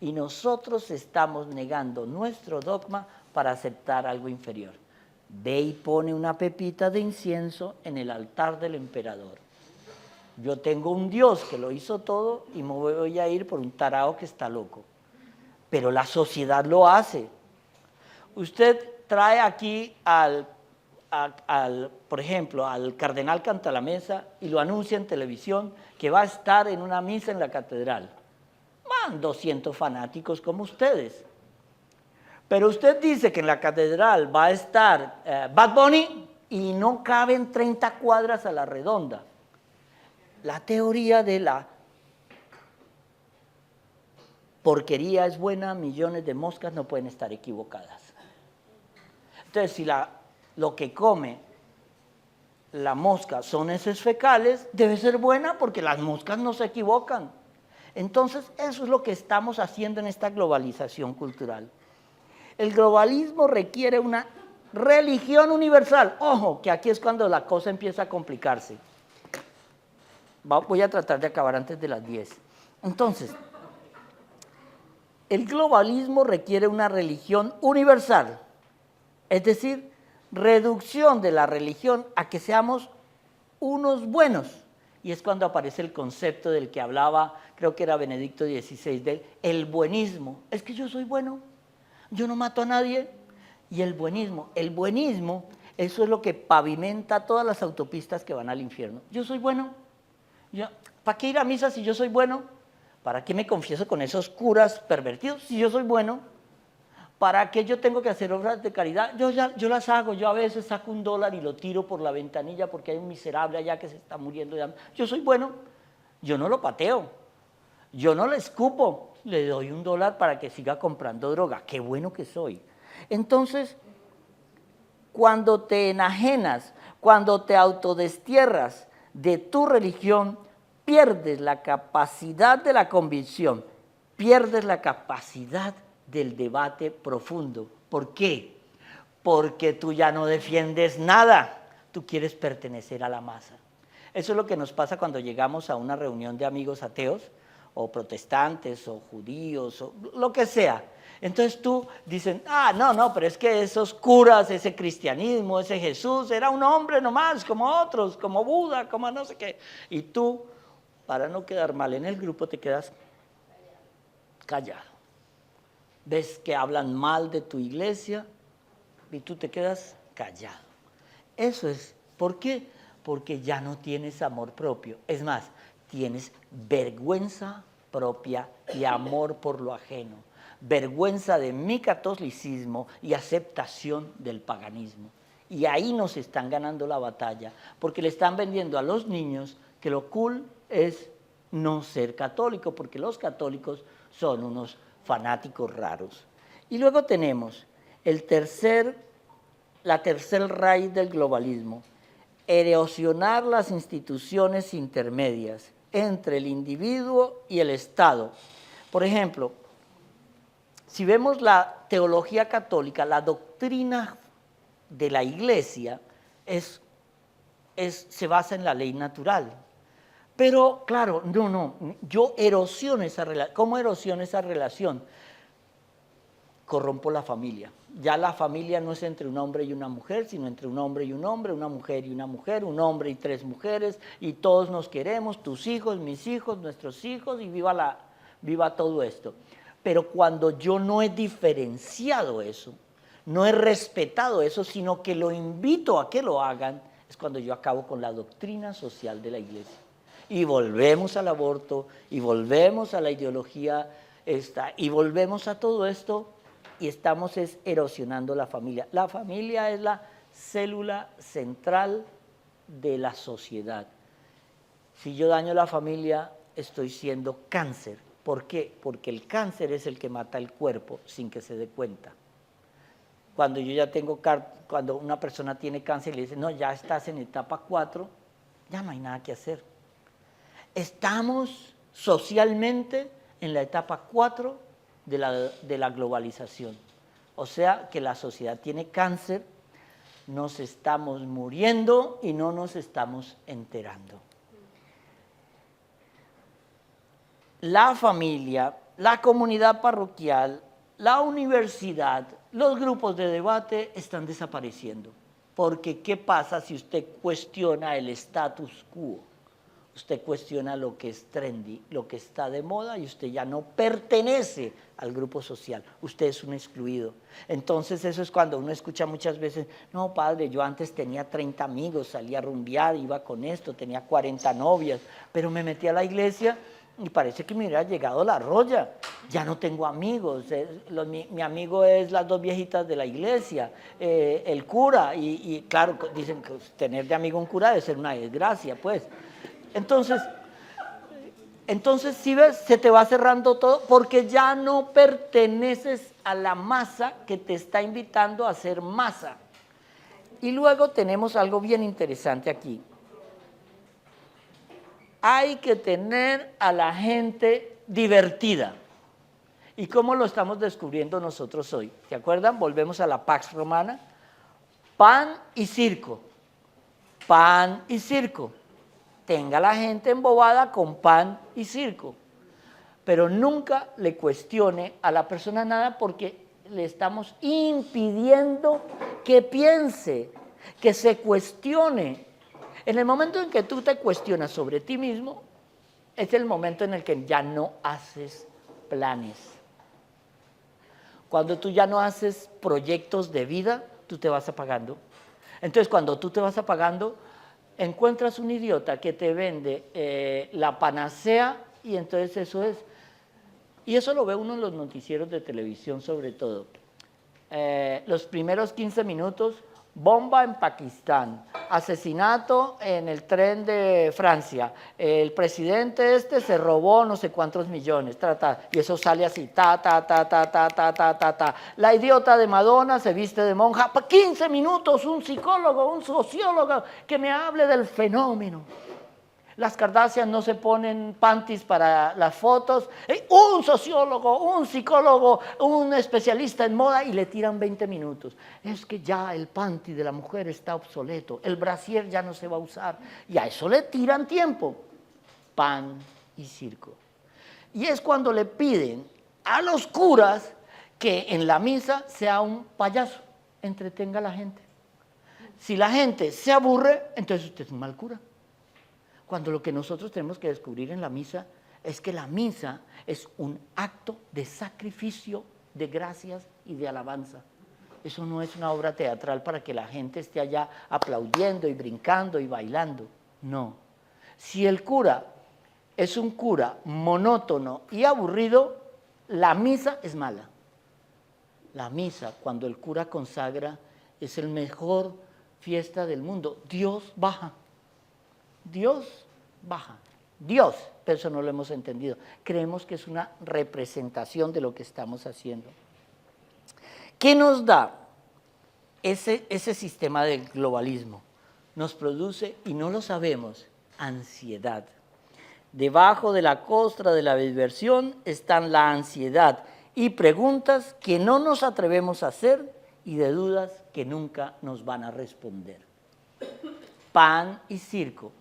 A: Y nosotros estamos negando nuestro dogma para aceptar algo inferior. Ve y pone una pepita de incienso en el altar del emperador. Yo tengo un Dios que lo hizo todo y me voy a ir por un tarao que está loco. Pero la sociedad lo hace. Usted trae aquí por ejemplo, al cardenal Cantalamessa y lo anuncia en televisión que va a estar en una misa en la catedral. Van 200 fanáticos como ustedes. Pero usted dice que en la catedral va a estar Bad Bunny y no caben 30 cuadras a la redonda. La teoría de la porquería es buena, millones de moscas no pueden estar equivocadas. Entonces, si lo que come la mosca son heces fecales, debe ser buena porque las moscas no se equivocan. Entonces, eso es lo que estamos haciendo en esta globalización cultural. El globalismo requiere una religión universal. Ojo, que aquí es cuando la cosa empieza a complicarse. Voy a tratar de acabar antes de las 10. Entonces, el globalismo requiere una religión universal, es decir, reducción de la religión a que seamos unos buenos. Y es cuando aparece el concepto del que hablaba, creo que era Benedicto XVI, del buenismo. Es que yo soy bueno, yo no mato a nadie. Y el buenismo, eso es lo que pavimenta todas las autopistas que van al infierno. Yo soy bueno. ¿Para qué ir a misa si yo soy bueno? ¿Para qué me confieso con esos curas pervertidos si yo soy bueno? ¿Para qué yo tengo que hacer obras de caridad? Yo las hago, yo a veces saco $1 y lo tiro por la ventanilla porque hay un miserable allá que se está muriendo de hambre. Yo soy bueno, yo no lo pateo, yo no le escupo, le doy $1 para que siga comprando droga. Qué bueno que soy. Entonces, cuando te enajenas, cuando te autodestierras de tu religión, pierdes la capacidad de la convicción, pierdes la capacidad del debate profundo. ¿Por qué? Porque tú ya no defiendes nada, tú quieres pertenecer a la masa. Eso es lo que nos pasa cuando llegamos a una reunión de amigos ateos, o protestantes, o judíos, o lo que sea. Entonces tú dicen, no, pero es que esos curas, ese cristianismo, ese Jesús, era un hombre nomás, como otros, como Buda, como no sé qué. Y tú, para no quedar mal en el grupo, te quedas callado. Ves que hablan mal de tu iglesia y tú te quedas callado. Eso es, ¿por qué? Porque ya no tienes amor propio. Es más, tienes vergüenza propia y amor por lo ajeno. Vergüenza de mi catolicismo y aceptación del paganismo. Y ahí nos están ganando la batalla, porque le están vendiendo a los niños que lo cool es no ser católico, porque los católicos son unos fanáticos raros. Y luego tenemos la tercer raíz del globalismo, erosionar las instituciones intermedias entre el individuo y el Estado. Por ejemplo, si vemos la teología católica, la doctrina de la Iglesia se basa en la ley natural. Pero, claro, yo erosiono esa relación. ¿Cómo erosiono esa relación? Corrompo la familia. Ya la familia no es entre un hombre y una mujer, sino entre un hombre y un hombre, una mujer y una mujer, un hombre y 3 mujeres, y todos nos queremos, tus hijos, mis hijos, nuestros hijos, y viva todo esto. Pero cuando yo no he diferenciado eso, no he respetado eso, sino que lo invito a que lo hagan, es cuando yo acabo con la doctrina social de la Iglesia. Y volvemos al aborto, y volvemos a la ideología y volvemos a todo esto, y estamos erosionando la familia. La familia es la célula central de la sociedad. Si yo daño la familia, estoy siendo cáncer. ¿Por qué? Porque el cáncer es el que mata el cuerpo sin que se dé cuenta. Cuando cuando una persona tiene cáncer y le dicen, no, ya estás en etapa 4, ya no hay nada que hacer. Estamos socialmente en la etapa 4 de la globalización. O sea que la sociedad tiene cáncer, nos estamos muriendo y no nos estamos enterando. La familia, la comunidad parroquial, la universidad, los grupos de debate están desapareciendo. Porque ¿qué pasa si usted cuestiona el status quo? Usted cuestiona lo que es trendy, lo que está de moda, y usted ya no pertenece al grupo social. Usted es un excluido. Entonces eso es cuando uno escucha muchas veces, no, padre, yo antes tenía 30 amigos, salía a rumbear, iba con esto, tenía 40 novias, pero me metí a la iglesia y parece que me hubiera llegado la roya. Ya no tengo amigos, mi amigo es las 2 viejitas de la iglesia, el cura, y claro, dicen que tener de amigo un cura debe ser una desgracia, pues. Entonces, si ves, se te va cerrando todo porque ya no perteneces a la masa que te está invitando a ser masa. Y luego tenemos algo bien interesante aquí. Hay que tener a la gente divertida. ¿Y cómo lo estamos descubriendo nosotros hoy? ¿Se acuerdan? Volvemos a la Pax Romana. Pan y circo. Pan y circo. Tenga la gente embobada con pan y circo, pero nunca le cuestione a la persona nada porque le estamos impidiendo que piense, que se cuestione. En el momento en que tú te cuestionas sobre ti mismo, es el momento en el que ya no haces planes. Cuando tú ya no haces proyectos de vida, tú te vas apagando. Entonces, cuando tú te vas apagando, encuentras un idiota que te vende la panacea y entonces eso es. Y eso lo ve uno en los noticieros de televisión sobre todo. los primeros 15 minutos, bomba en Pakistán, asesinato en el tren de Francia, el presidente se robó no sé cuántos millones, y eso sale así, ta. La idiota de Madonna se viste de monja, 15 minutos, un psicólogo, un sociólogo que me hable del fenómeno. Las Kardashian no se ponen panties para las fotos. Un sociólogo, un psicólogo, un especialista en moda y le tiran 20 minutos. Es que ya el panty de la mujer está obsoleto, el brasier ya no se va a usar. Y a eso le tiran tiempo. Pan y circo. Y es cuando le piden a los curas que en la misa sea un payaso, entretenga a la gente. Si la gente se aburre, entonces usted es un mal cura. Cuando lo que nosotros tenemos que descubrir en la misa es que la misa es un acto de sacrificio, de gracias y de alabanza. Eso no es una obra teatral para que la gente esté allá aplaudiendo y brincando y bailando. No. Si el cura es un cura monótono y aburrido, la misa es mala. La misa, cuando el cura consagra, es el mejor fiesta del mundo. Dios baja. Dios baja. Dios, pero eso no lo hemos entendido. Creemos que es una representación de lo que estamos haciendo. ¿Qué nos da ese sistema del globalismo? Nos produce, y no lo sabemos, ansiedad. Debajo de la costra de la diversión están la ansiedad y preguntas que no nos atrevemos a hacer y de dudas que nunca nos van a responder. Pan y circo.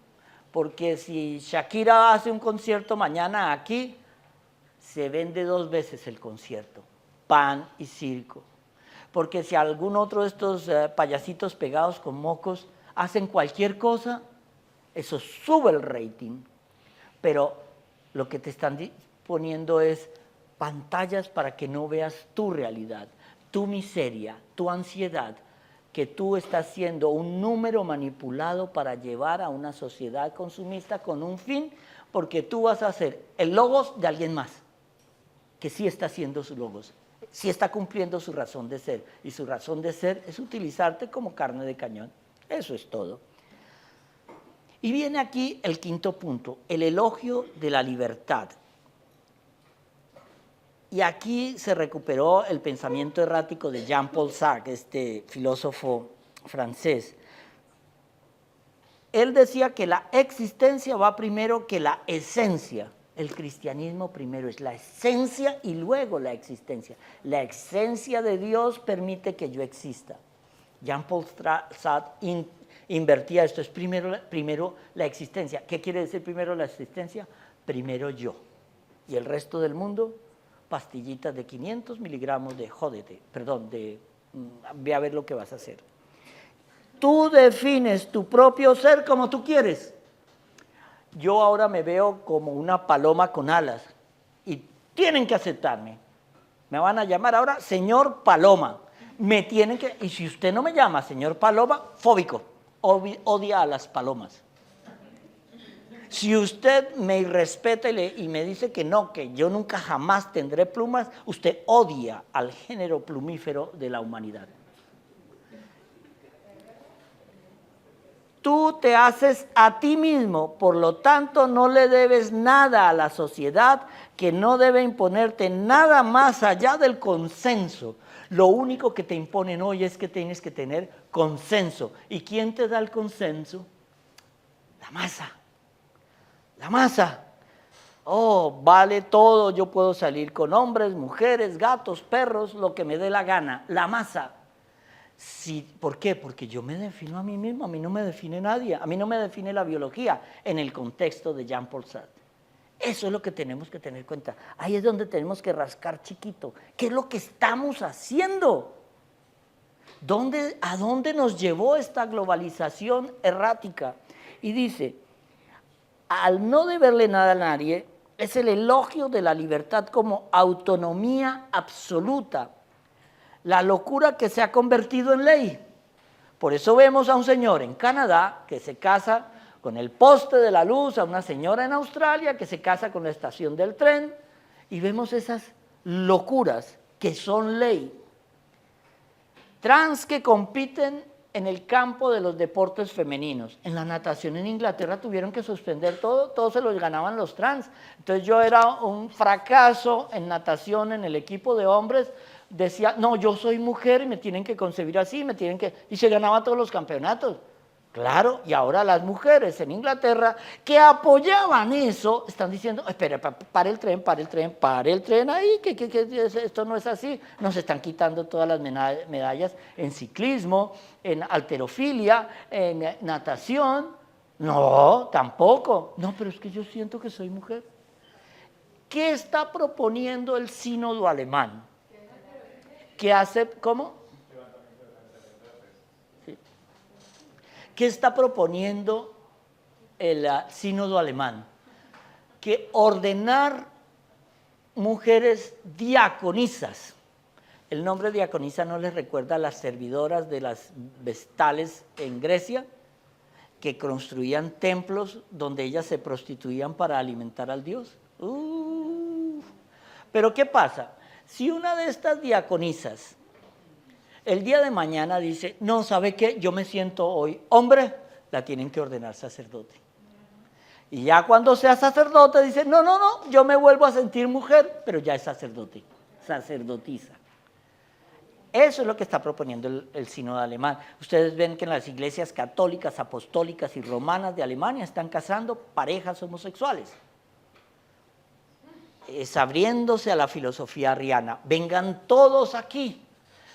A: Porque si Shakira hace un concierto mañana aquí, se vende 2 veces el concierto, pan y circo. Porque si algún otro de estos payasitos pegados con mocos hacen cualquier cosa, eso sube el rating. Pero lo que te están poniendo es pantallas para que no veas tu realidad, tu miseria, tu ansiedad, que tú estás siendo un número manipulado para llevar a una sociedad consumista con un fin, porque tú vas a hacer el logos de alguien más, que sí está haciendo su logos, sí está cumpliendo su razón de ser, y su razón de ser es utilizarte como carne de cañón. Eso es todo. Y viene aquí el quinto punto, el elogio de la libertad. Y aquí se recuperó el pensamiento errático de Jean-Paul Sartre, este filósofo francés. Él decía que la existencia va primero que la esencia. El cristianismo primero es la esencia y luego la existencia. La esencia de Dios permite que yo exista. Jean-Paul Sartre invertía esto, es primero la existencia. ¿Qué quiere decir primero la existencia? Primero yo. Y el resto del mundo, pastillitas de 500 miligramos de jódete, perdón, ve a ver lo que vas a hacer. Tú defines tu propio ser como tú quieres. Yo ahora me veo como una paloma con alas y tienen que aceptarme. Me van a llamar ahora señor Paloma. Me tienen que, y si usted no me llama señor Paloma, fóbico, odia a las palomas. Si usted me irrespeta y me dice que no, que yo nunca jamás tendré plumas, usted odia al género plumífero de la humanidad. Tú te haces a ti mismo, por lo tanto no le debes nada a la sociedad, que no debe imponerte nada más allá del consenso. Lo único que te imponen hoy es que tienes que tener consenso. ¿Y quién te da el consenso? La masa. La masa. Oh, vale todo, yo puedo salir con hombres, mujeres, gatos, perros, lo que me dé la gana. La masa. Sí, ¿por qué? Porque yo me defino a mí mismo, a mí no me define nadie, a mí no me define la biología en el contexto de Jean-Paul Sartre. Eso es lo que tenemos que tener en cuenta. Ahí es donde tenemos que rascar chiquito. ¿Qué es lo que estamos haciendo? ¿A dónde nos llevó esta globalización errática? Y dice, al no deberle nada a nadie, es el elogio de la libertad como autonomía absoluta, la locura que se ha convertido en ley. Por eso vemos a un señor en Canadá que se casa con el poste de la luz, a una señora en Australia que se casa con la estación del tren, y vemos esas locuras que son ley. trans que compiten en el campo de los deportes femeninos. En la natación en Inglaterra tuvieron que suspender todo, todos se los ganaban los trans. Entonces yo era un fracaso en natación en el equipo de hombres, decía, no, yo soy mujer y me tienen que concebir así, y se ganaba todos los campeonatos. Claro, y ahora las mujeres en Inglaterra que apoyaban eso, están diciendo, espera, pare el tren ahí, que esto no es así. Nos están quitando todas las medallas en ciclismo, en halterofilia, en natación. No, tampoco. No, pero es que yo siento que soy mujer. ¿Qué está proponiendo el sínodo alemán? ¿Qué hace? ¿Cómo? ¿Qué está proponiendo el sínodo alemán? Que ordenar mujeres diaconisas. El nombre diaconisa no les recuerda a las servidoras de las vestales en Grecia, que construían templos donde ellas se prostituían para alimentar al dios. Pero ¿qué pasa? Si una de estas diaconisas el día de mañana dice, no, ¿sabe qué? Yo me siento hoy hombre, la tienen que ordenar sacerdote. Y ya cuando sea sacerdote dice, no, yo me vuelvo a sentir mujer, pero ya es sacerdote, sacerdotisa. Eso es lo que está proponiendo el sínodo alemán. Ustedes ven que en las iglesias católicas, apostólicas y romanas de Alemania están casando parejas homosexuales. Es abriéndose a la filosofía arriana. Vengan todos aquí.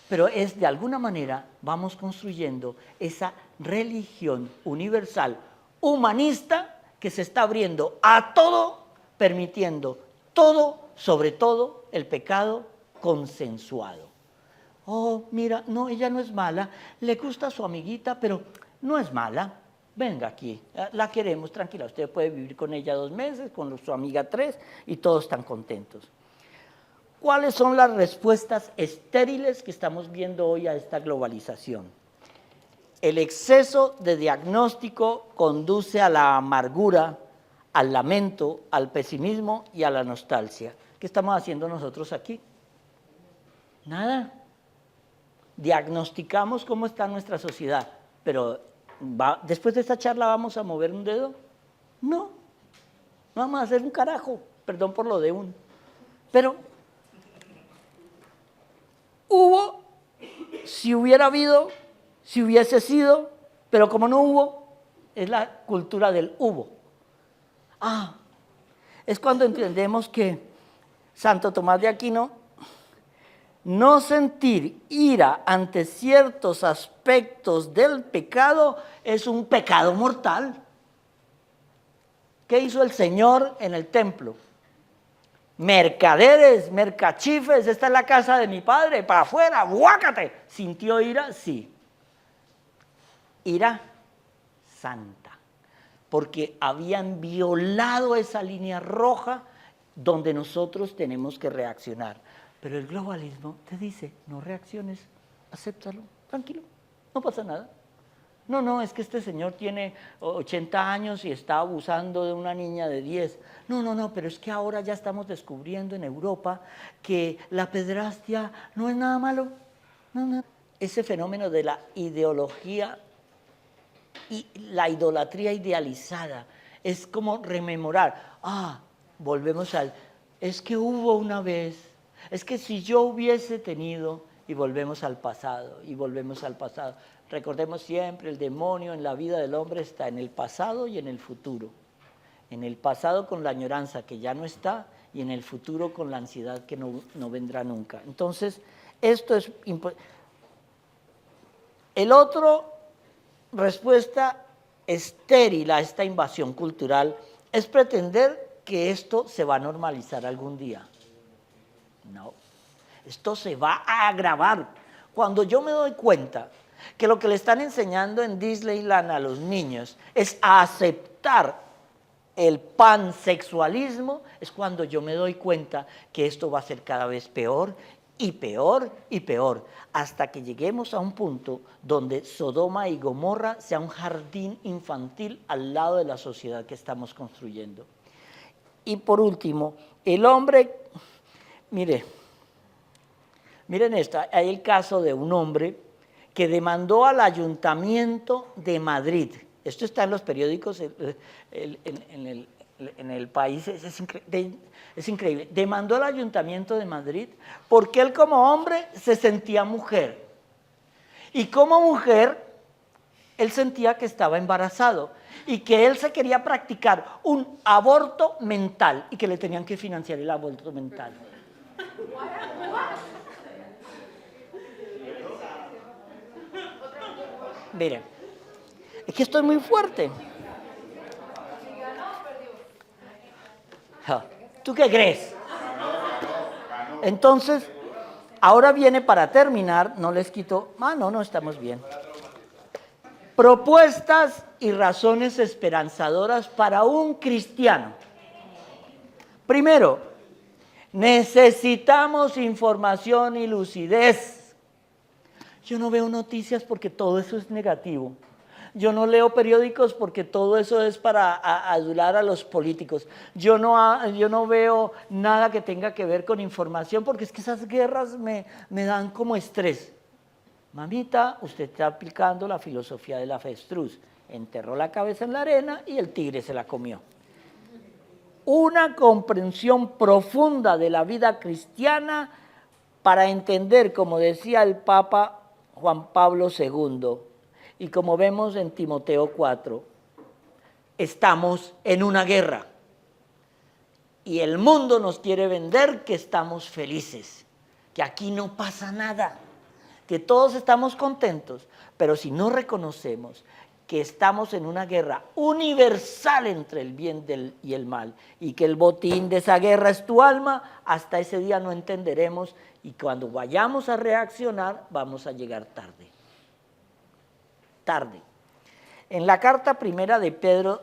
A: Pero es de alguna manera, vamos construyendo esa religión universal, humanista, que se está abriendo a todo, permitiendo todo, sobre todo el pecado consensuado. Oh, mira, no, ella no es mala, le gusta a su amiguita, pero no es mala. Venga aquí, la queremos, tranquila, usted puede vivir con ella 2 meses, con su amiga 3, y todos están contentos. ¿Cuáles son las respuestas estériles que estamos viendo hoy a esta globalización? El exceso de diagnóstico conduce a la amargura, al lamento, al pesimismo y a la nostalgia. ¿Qué estamos haciendo nosotros aquí? Nada. Diagnosticamos cómo está nuestra sociedad, pero después de esta charla ¿vamos a mover un dedo? No vamos a hacer un carajo, perdón por lo de uno. Pero hubo, si hubiera habido, si hubiese sido, pero como no hubo, es la cultura del hubo. Es cuando entendemos que Santo Tomás de Aquino, no sentir ira ante ciertos aspectos del pecado es un pecado mortal. ¿Qué hizo el Señor en el templo? Mercaderes, mercachifes, esta es la casa de mi padre, para afuera, guácate. ¿Sintió ira? Sí. Ira santa, porque habían violado esa línea roja donde nosotros tenemos que reaccionar. Pero el globalismo te dice, no reacciones, acéptalo, tranquilo, no pasa nada. No, es que este señor tiene 80 años y está abusando de una niña de 10. No, pero es que ahora ya estamos descubriendo en Europa que la pederastia no es nada malo. No. Ese fenómeno de la ideología y la idolatría idealizada es como rememorar. Volvemos es que hubo una vez, es que si yo hubiese tenido, y volvemos al pasado. Recordemos siempre, el demonio en la vida del hombre está en el pasado y en el futuro. En el pasado con la añoranza que ya no está y en el futuro con la ansiedad que no vendrá nunca. Entonces, esto es importante. El otro respuesta estéril a esta invasión cultural es pretender que esto se va a normalizar algún día. No, esto se va a agravar. Cuando yo me doy cuenta que lo que le están enseñando en Disneyland a los niños es a aceptar el pansexualismo, es cuando yo me doy cuenta que esto va a ser cada vez peor y peor y peor, hasta que lleguemos a un punto donde Sodoma y Gomorra sea un jardín infantil al lado de la sociedad que estamos construyendo. Y por último, el hombre, miren esto, hay el caso de un hombre que demandó al Ayuntamiento de Madrid. Esto está en los periódicos en el país, es increíble. Demandó al Ayuntamiento de Madrid porque él como hombre se sentía mujer. Y como mujer, él sentía que estaba embarazado y que él se quería practicar un aborto mental y que le tenían que financiar el aborto mental. Mire, es que estoy muy fuerte. ¿Tú qué crees? Entonces, ahora viene para terminar, no les quito, no, estamos bien. Propuestas y razones esperanzadoras para un cristiano. Primero, necesitamos información y lucidez. Yo no veo noticias porque todo eso es negativo. Yo no leo periódicos porque todo eso es para adular a los políticos. Yo no veo nada que tenga que ver con información porque es que esas guerras me dan como estrés. Mamita, usted está aplicando la filosofía del avestruz. Enterró la cabeza en la arena y el tigre se la comió. Una comprensión profunda de la vida cristiana para entender, como decía el Papa Juan Pablo II, y como vemos en Timoteo 4, estamos en una guerra. Y el mundo nos quiere vender que estamos felices, que aquí no pasa nada, que todos estamos contentos, pero si no reconocemos que estamos en una guerra universal entre el bien y el mal, y que el botín de esa guerra es tu alma, hasta ese día no entenderemos, y cuando vayamos a reaccionar, vamos a llegar tarde. En la carta primera de Pedro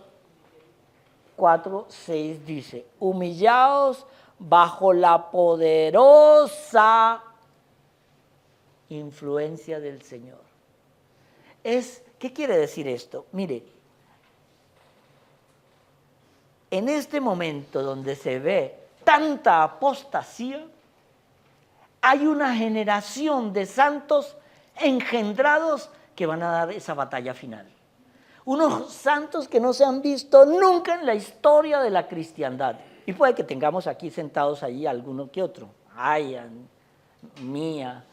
A: 4:6 dice, humillaos bajo la poderosa influencia del Señor. ¿Qué quiere decir esto? Mire, en este momento donde se ve tanta apostasía, hay una generación de santos engendrados que van a dar esa batalla final. Unos santos que no se han visto nunca en la historia de la cristiandad. Y puede que tengamos aquí sentados allí alguno que otro. Ayan, Mía.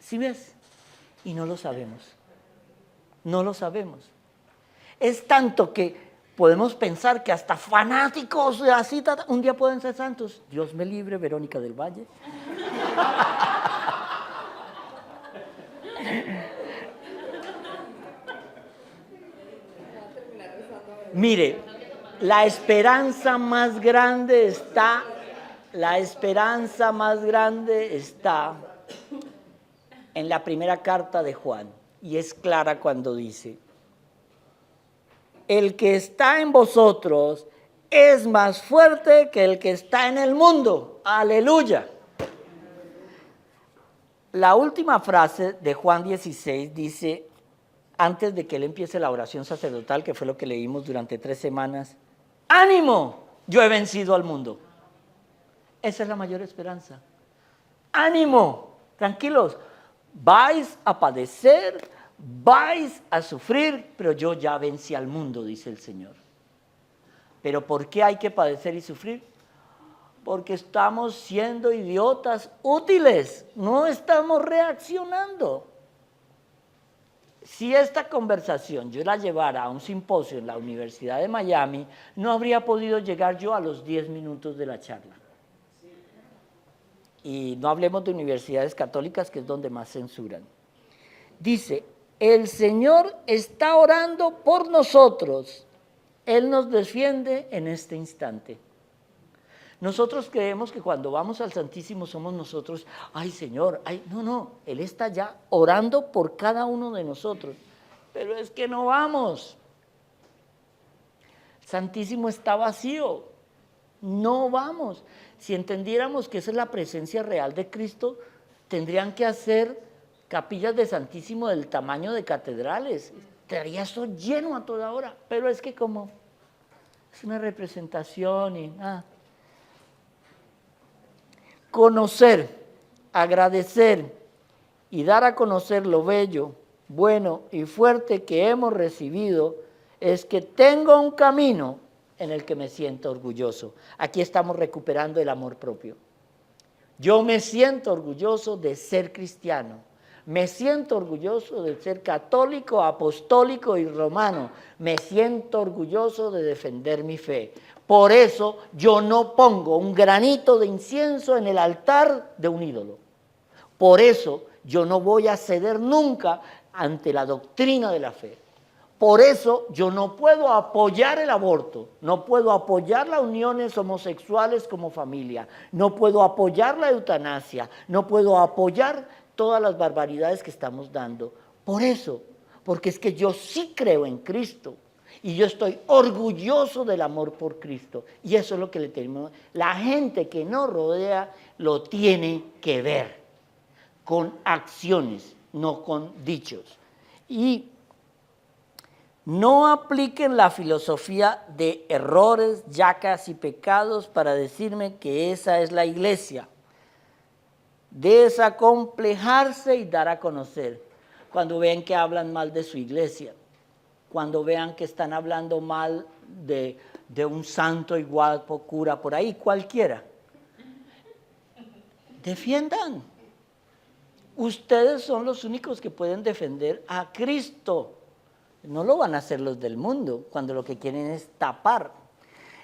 A: ¿Sí ves? Y no lo sabemos. No lo sabemos. Es tanto que podemos pensar que hasta fanáticos así un día pueden ser santos. Dios me libre, Verónica del Valle. Mire, la esperanza más grande está en la primera carta de Juan, y es clara cuando dice, el que está en vosotros es más fuerte que el que está en el mundo. ¡Aleluya! La última frase de Juan 16 dice, antes de que él empiece la oración sacerdotal, que fue lo que leímos durante 3 semanas, ¡ánimo! Yo he vencido al mundo. Esa es la mayor esperanza. ¡Ánimo! Tranquilos, vais a padecer, vais a sufrir, pero yo ya vencí al mundo, dice el Señor. ¿Pero por qué hay que padecer y sufrir? Porque estamos siendo idiotas útiles, no estamos reaccionando. Si esta conversación yo la llevara a un simposio en la Universidad de Miami, no habría podido llegar yo a los 10 minutos de la charla. Y no hablemos de universidades católicas, que es donde más censuran. Dice, el Señor está orando por nosotros. Él nos defiende en este instante. Nosotros creemos que cuando vamos al Santísimo somos nosotros, ay Señor, ay, no, Él está ya orando por cada uno de nosotros, pero es que no vamos. El Santísimo está vacío, no vamos. Si entendiéramos que esa es la presencia real de Cristo, tendrían que hacer capillas de Santísimo del tamaño de catedrales, estaría eso lleno a toda hora, pero es que como es una representación y conocer, agradecer y dar a conocer lo bello, bueno y fuerte que hemos recibido es que tengo un camino en el que me siento orgulloso. Aquí estamos recuperando el amor propio. Yo me siento orgulloso de ser cristiano. Me siento orgulloso de ser católico, apostólico y romano. Me siento orgulloso de defender mi fe. Por eso yo no pongo un granito de incienso en el altar de un ídolo. Por eso yo no voy a ceder nunca ante la doctrina de la fe. Por eso yo no puedo apoyar el aborto, no puedo apoyar las uniones homosexuales como familia, no puedo apoyar la eutanasia, no puedo apoyar todas las barbaridades que estamos dando. Por eso, porque es que yo sí creo en Cristo y yo estoy orgulloso del amor por Cristo. Y eso es lo que le tenemos. La gente que nos rodea lo tiene que ver con acciones, no con dichos. Y no apliquen la filosofía de errores, yacas y pecados para decirme que esa es la iglesia. Desacomplejarse y dar a conocer. Cuando vean que hablan mal de su iglesia, cuando vean que están hablando mal de un santo igual cura por ahí, cualquiera, defiendan. Ustedes son los únicos que pueden defender a Cristo. No lo van a hacer los del mundo, cuando lo que quieren es tapar.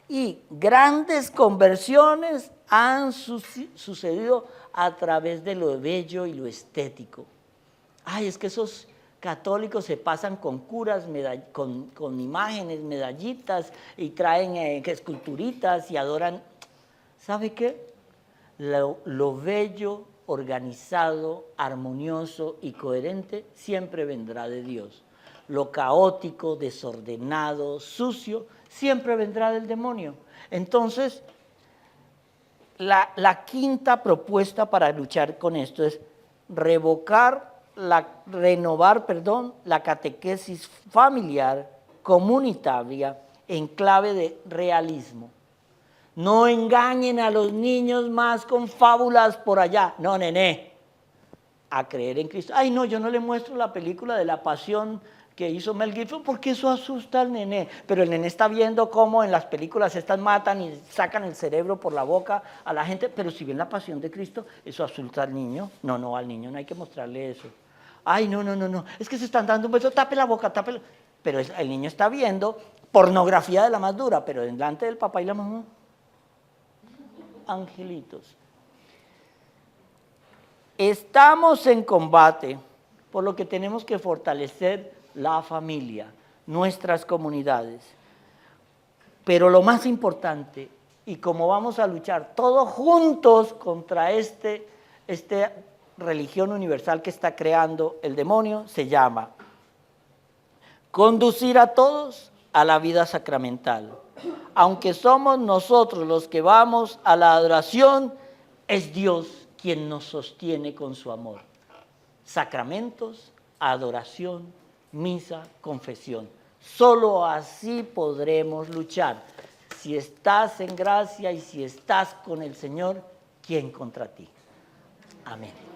A: Y grandes conversiones han sucedido a través de lo bello y lo estético. Ay, es que esos católicos se pasan con curas, con imágenes, medallitas, y traen esculturitas y adoran. ¿Sabe qué? Lo bello, organizado, armonioso y coherente siempre vendrá de Dios. Lo caótico, desordenado, sucio, siempre vendrá del demonio. Entonces, la quinta propuesta para luchar con esto es renovar la catequesis familiar, comunitaria, en clave de realismo. No engañen a los niños más con fábulas por allá. No, nené, a creer en Cristo. Ay, no, yo no le muestro la película de la pasión que hizo Mel Gibson porque eso asusta al nené. Pero el nené está viendo cómo en las películas estas matan y sacan el cerebro por la boca a la gente. Pero si ven la pasión de Cristo, eso asusta al niño. No, al niño no hay que mostrarle eso. Ay, no, es que se están dando un beso, tape la boca, tape. Pero el niño está viendo pornografía de la más dura, pero delante del papá y la mamá. Angelitos. Estamos en combate, por lo que tenemos que fortalecer la familia, nuestras comunidades. Pero lo más importante, y como vamos a luchar todos juntos contra esta religión universal que está creando el demonio, se llama conducir a todos a la vida sacramental. Aunque somos nosotros los que vamos a la adoración, es Dios quien nos sostiene con su amor. Sacramentos, adoración, misa, confesión. Solo así podremos luchar. Si estás en gracia y si estás con el Señor, ¿quién contra ti? Amén.